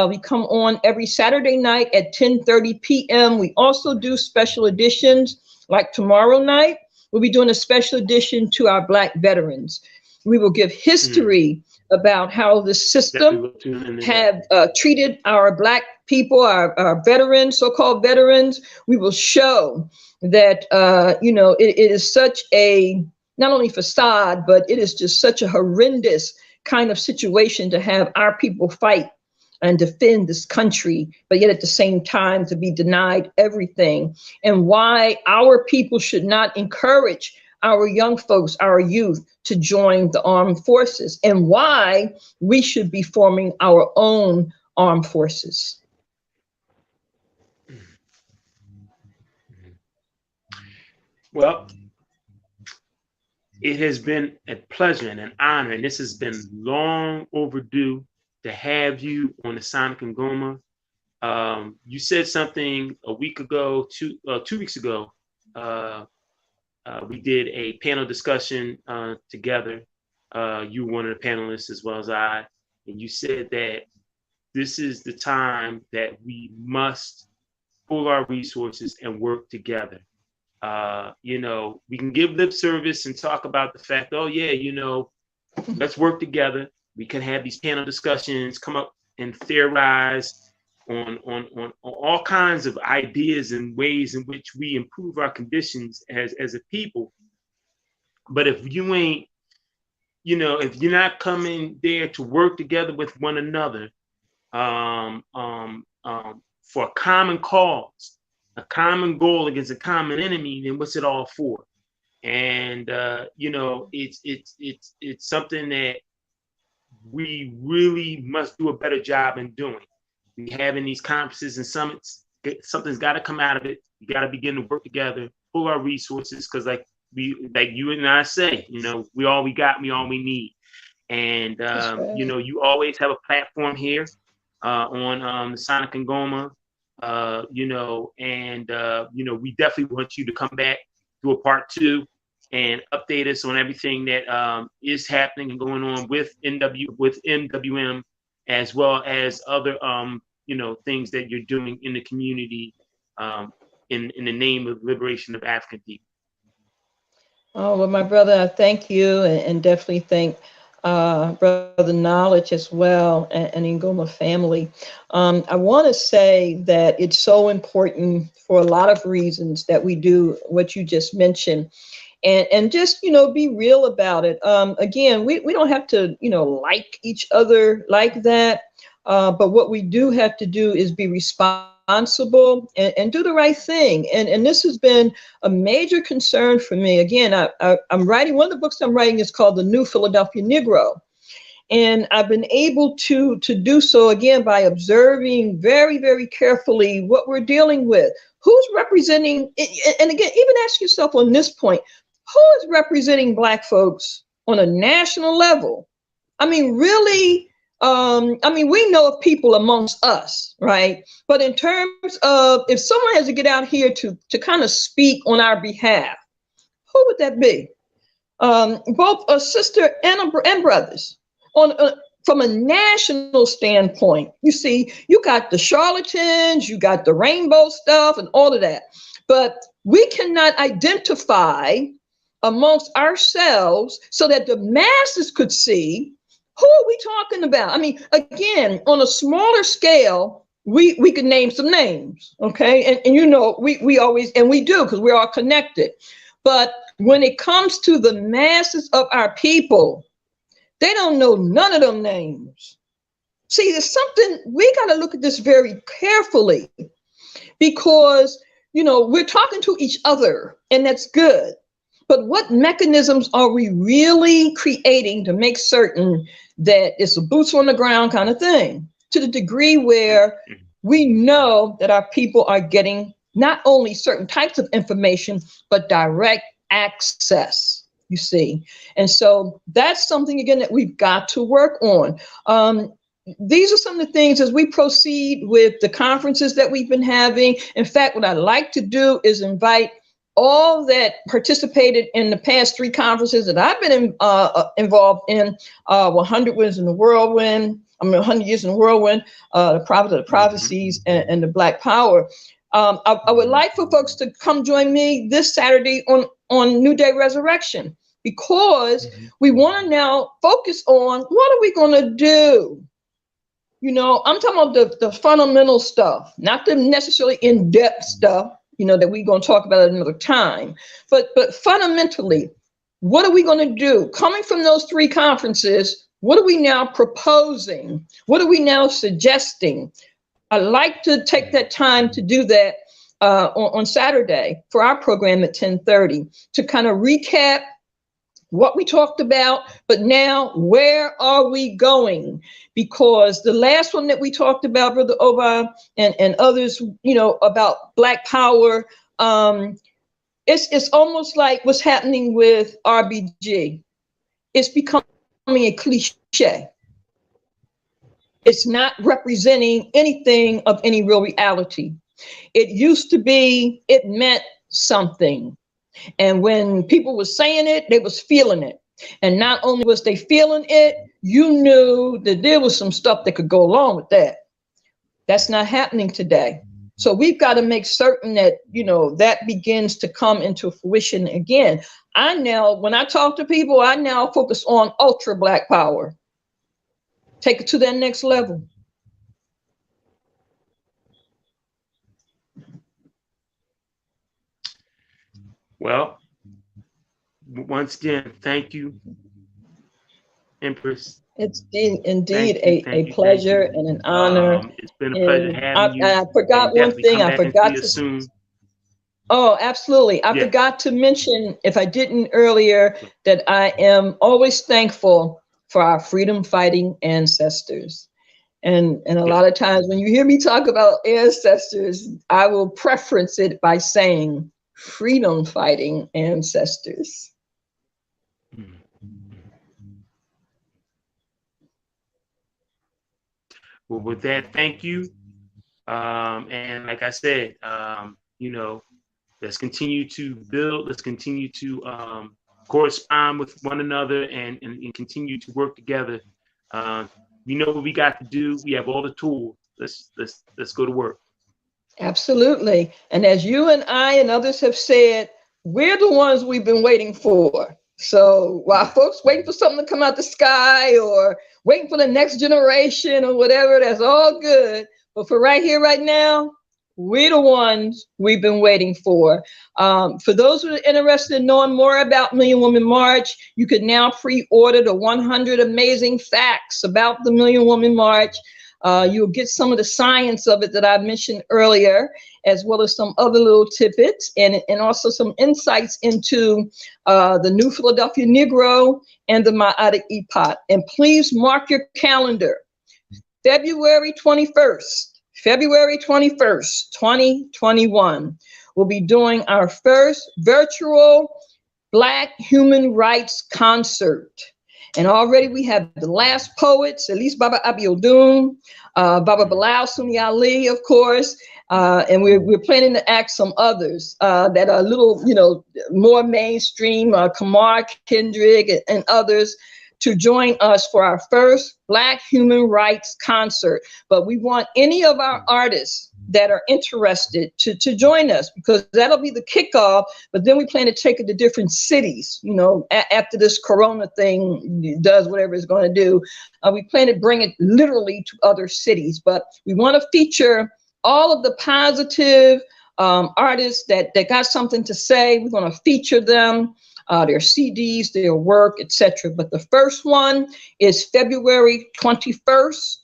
We come on every Saturday night at 10:30 p.m. We also do special editions like tomorrow night. We'll be doing a special edition to our Black veterans. We will give history about how the system have treated our Black people, our veterans, so-called veterans. We will show that, it is such a, not only facade, but it is just such a horrendous kind of situation to have our people fight and defend this country, but yet at the same time to be denied everything, and why our people should not encourage our young folks, our youth, to join the armed forces, and why we should be forming our own armed forces. Well, it has been a pleasure and an honor, and this has been long overdue to have you on the Sonic and Ngoma. You said something a week ago, 2 weeks ago. We did a panel discussion together. You were one of the panelists as well as I, and you said that this is the time that we must pool our resources and work together. We can give lip service and talk about the fact, oh yeah, let's work together. We can have these panel discussions, come up and theorize on all kinds of ideas and ways in which we improve our conditions as a people. But if you ain't, if you're not coming there to work together with one another for a common cause, a common goal against a common enemy, then what's it all for? And it's something that we really must do a better job in doing. We having these conferences and summits, something's got to come out of it. We got to begin to work together, pull our resources, because like you and I say, we all we got, we all we need. And you always have a platform here on the Sonic and Ngoma. We definitely want you to come back, do a part 2, and update us on everything that is happening and going on with MWM, as well as other things that you're doing in the community in the name of liberation of African people. Oh, well, my brother, I thank you, and definitely thank Brother Knowledge as well, and Ngoma family. I want to say that it's so important for a lot of reasons that we do what you just mentioned, and just, be real about it. Again, we don't have to, like each other like that, but what we do have to do is be responsible and do the right thing. And this has been a major concern for me. Again, I'm writing, one of the books I'm writing is called The New Philadelphia Negro. And I've been able to do so, again, by observing very, very carefully what we're dealing with. Who's representing, and again, even ask yourself on this point, who is representing Black folks on a national level? I mean, really, we know of people amongst us, right? But in terms of if someone has to get out here to kind of speak on our behalf, who would that be? Both a sister and brothers. From a national standpoint, you see, you got the charlatans, you got the rainbow stuff and all of that. But we cannot identify amongst ourselves so that the masses could see, who are we talking about? I mean, again, on a smaller scale, we could name some names, okay? And we always, and we do, because we're all connected. But when it comes to the masses of our people, they don't know none of them names. See, there's something, we got to look at this very carefully, because, we're talking to each other, and that's good. But what mechanisms are we really creating to make certain that it's a boots on the ground kind of thing, to the degree where we know that our people are getting not only certain types of information, but direct access, you see? And so that's something, again, that we've got to work on. These are some of the things as we proceed with the conferences that we've been having. In fact, what I'd like to do is invite all that participated in the past 3 conferences that I've been involved in, 100 Years in the Whirlwind, the Prophet of the Prophecies, and the Black Power. I would like for folks to come join me this Saturday on New Day Resurrection, because we want to now focus on what are we going to do. You know, I'm talking about the fundamental stuff, not the necessarily in-depth stuff, you know, that we're going to talk about at another time. But fundamentally, what are we going to do? Coming from those 3 conferences, what are we now proposing? What are we now suggesting? I'd like to take that time to do that on Saturday for our program at 10:30 to kind of recap what we talked about, but now where are we going? Because the last one that we talked about, Brother Oba and others, you know, about Black Power, it's almost like what's happening with RBG. It's becoming a cliche. It's not representing anything of any real reality. It used to be, it meant something. And when people were saying it, they was feeling it. And not only was they feeling it, you knew that there was some stuff that could go along with that. That's not happening today. So we've got to make certain that, you know, that begins to come into fruition again. When I talk to people, I now focus on ultra Black power. Take it to that next level. Well, once again, thank you, Empress. It's indeed a pleasure and an honor. It's been a pleasure having you. I forgot one thing. I forgot to. Soon. Oh, absolutely. I forgot to mention, if I didn't earlier, that I am always thankful for our freedom fighting ancestors. And a lot of times when you hear me talk about ancestors, I will preference it by saying freedom fighting ancestors. Well, with that, thank you. And like I said, you know, let's continue to build, let's continue to correspond with one another and continue to work together. We know what we got to do. We have all the tools. Let's go to work. Absolutely. And as you and I and others have said, we're the ones we've been waiting for. So while folks waiting for something to come out the sky or waiting for the next generation or whatever, that's all good. But for right here, right now, we're the ones we've been waiting for. For those who are interested in knowing more about Million Woman March, you could now pre-order the 100 amazing facts about the Million Woman March. You'll get some of the science of it that I mentioned earlier, as well as some other little tidbits and also some insights into the New Philadelphia Negro and the Maat Epoch. And please mark your calendar. February 21st, 2021, we'll be doing our first virtual Black human rights concert. And already we have the last poets, at least Baba Abibitumi, Baba Bilal Sunni Ali, of course, and we're planning to act some others that are a little, you know, more mainstream, Kamar, Kendrick, and others, to join us for our first Black human rights concert. But we want any of our artists that are interested to join us, because that'll be the kickoff. But then we plan to take it to different cities, you know, after this Corona thing does whatever it's going to do. We plan to bring it literally to other cities, but we want to feature all of the positive artists that got something to say. We're going to feature them, their CDs, their work, etc. But the first one is February 21st.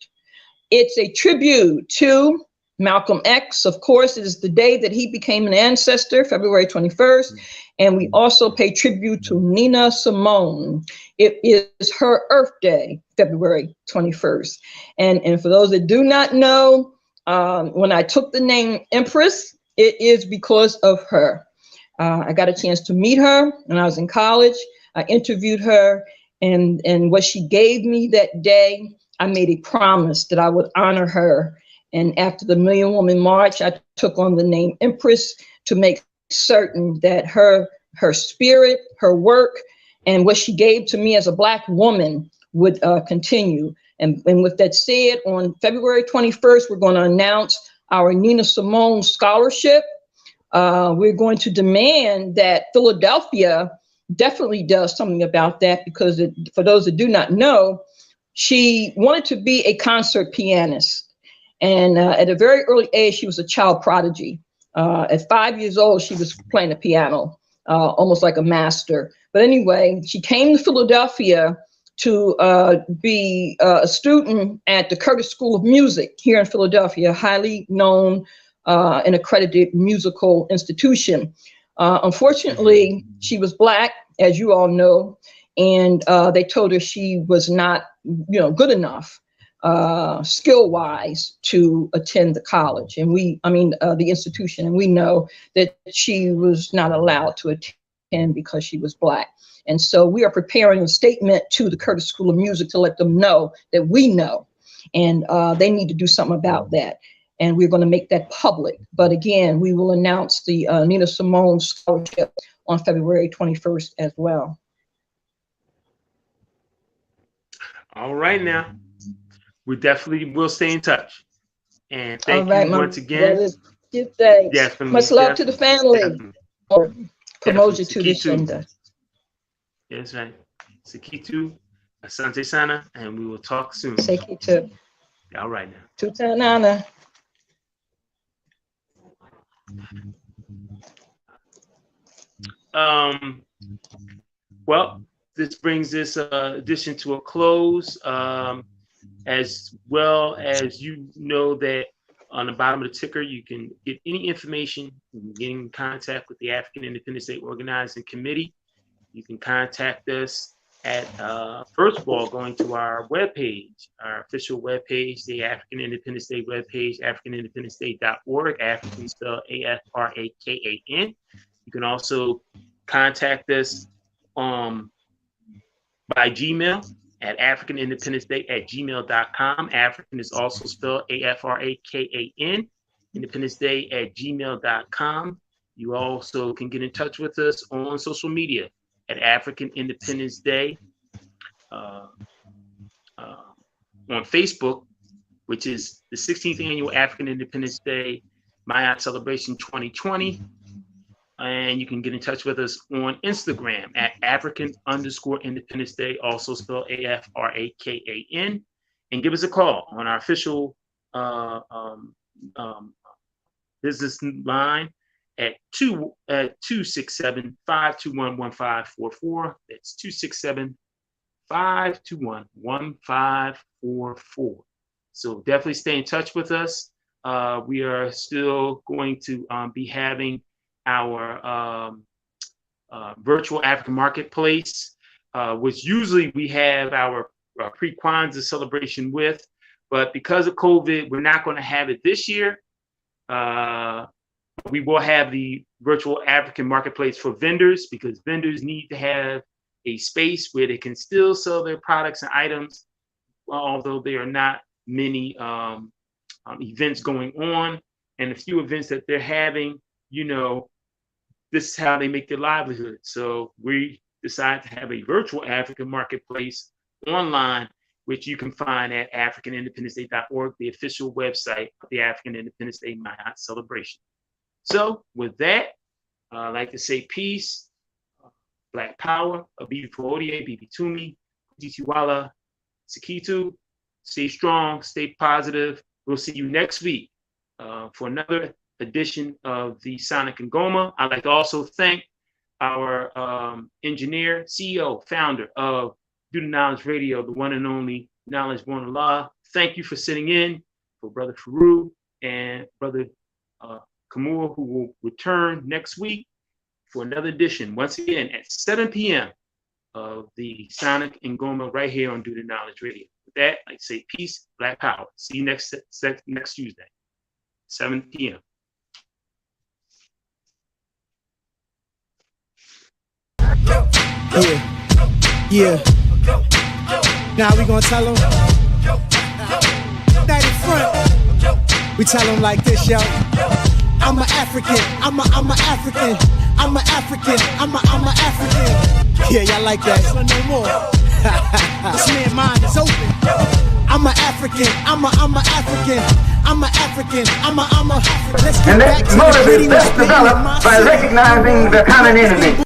It's a tribute to Malcolm X. Of course, it is the day that he became an ancestor, February 21st. And we also pay tribute to Nina Simone. It is her Earth Day, February 21st. And for those that do not know, when I took the name Empress, it is because of her. I got a chance to meet her when I was in college. I interviewed her, and what she gave me that day, I made a promise that I would honor her. And after the Million Woman March, I took on the name Empress to make certain that her spirit, her work, and what she gave to me as a Black woman would continue. And with that said, on February 21st, we're going to announce our Nina Simone scholarship. We're going to demand that Philadelphia definitely does something about that, because for those that do not know, she wanted to be a concert pianist. And at a very early age, she was a child prodigy. At 5 years old, she was playing the piano, almost like a master. But anyway, she came to Philadelphia to be a student at the Curtis School of Music here in Philadelphia, highly known and accredited musical institution. Unfortunately, she was Black, as you all know, and they told her she was not, good enough skill-wise to attend the college, and the institution, and we know that she was not allowed to attend because she was Black. And so we are preparing a statement to the Curtis School of Music to let them know that we know, and they need to do something about that. And we're going to make that public. But again, we will announce the Nina Simone scholarship on February 21st as well. All right, now. We definitely will stay in touch. And thank you once again. Definitely. Much love to the family. Promotion to the Shinda. Yes, right. Sekitu, Asante Sana, and we will talk soon. Sekitu. All right now. Tutanana. Well, this brings this edition to a close. As well as you know that on the bottom of the ticker, you can get any information. You can get in contact with the African Independence Day Organizing Committee. You can contact us at, first of all, going to our webpage, our official webpage, the African Independence Day webpage, africanindependenceday.org, African spelled AFRAKAN. You can also contact us by Gmail at africanindependenceday@gmail.com. African is also spelled AFRAKAN, independenceday@gmail.com. You also can get in touch with us on social media at African Independence Day on Facebook, which is the 16th Annual African Independence Day Maat Celebration 2020. And you can get in touch with us on Instagram at African_Independence Day, also spelled AFRAKAN, and give us a call on our official business line at 267-521-1544. That's 267-521-1544. So definitely stay in touch with us. We are still going to be having our virtual African marketplace, which usually we have our pre-Kwanzaa celebration with, but because of COVID, we're not going to have it this year. We will have the virtual African marketplace for vendors, because vendors need to have a space where they can still sell their products and items, although there are not many events going on, and the few events that they're having, this is how they make their livelihood. So we decided to have a virtual African marketplace online, which you can find at africanindependenceday.org, the official website of the African Independence Day Maat celebration. So with that, I'd like to say peace, Black Power, Abibifahoodie, Abibitumi, Kujitiwala, Sekitu. Stay strong, stay positive. We'll see you next week for another edition of the Sonic and Ngoma. I'd like to also thank our engineer, CEO, founder of Do the Knowledge Radio, the one and only Knowledge Born Allah. Thank you for sitting in for Brother Farugh and Brother Khamuo, who will return next week for another edition, once again at 7 p.m. of the Sonic and Ngoma right here on Do the Knowledge Radio. With that, I'd like to say peace, Black Power. See you next Tuesday, 7 p.m. Yeah. Now we gonna tell them. That in front. We tell them like this, yo. I'm an African. I'm an African. I'm an African. I'm an African. Yeah, y'all like that. No more. This man's mind is open. I'm an African. African. I'm a African. I'm a African. I'm a. Let's get And back that to the motive is greetings. best developed by recognizing the common enemy.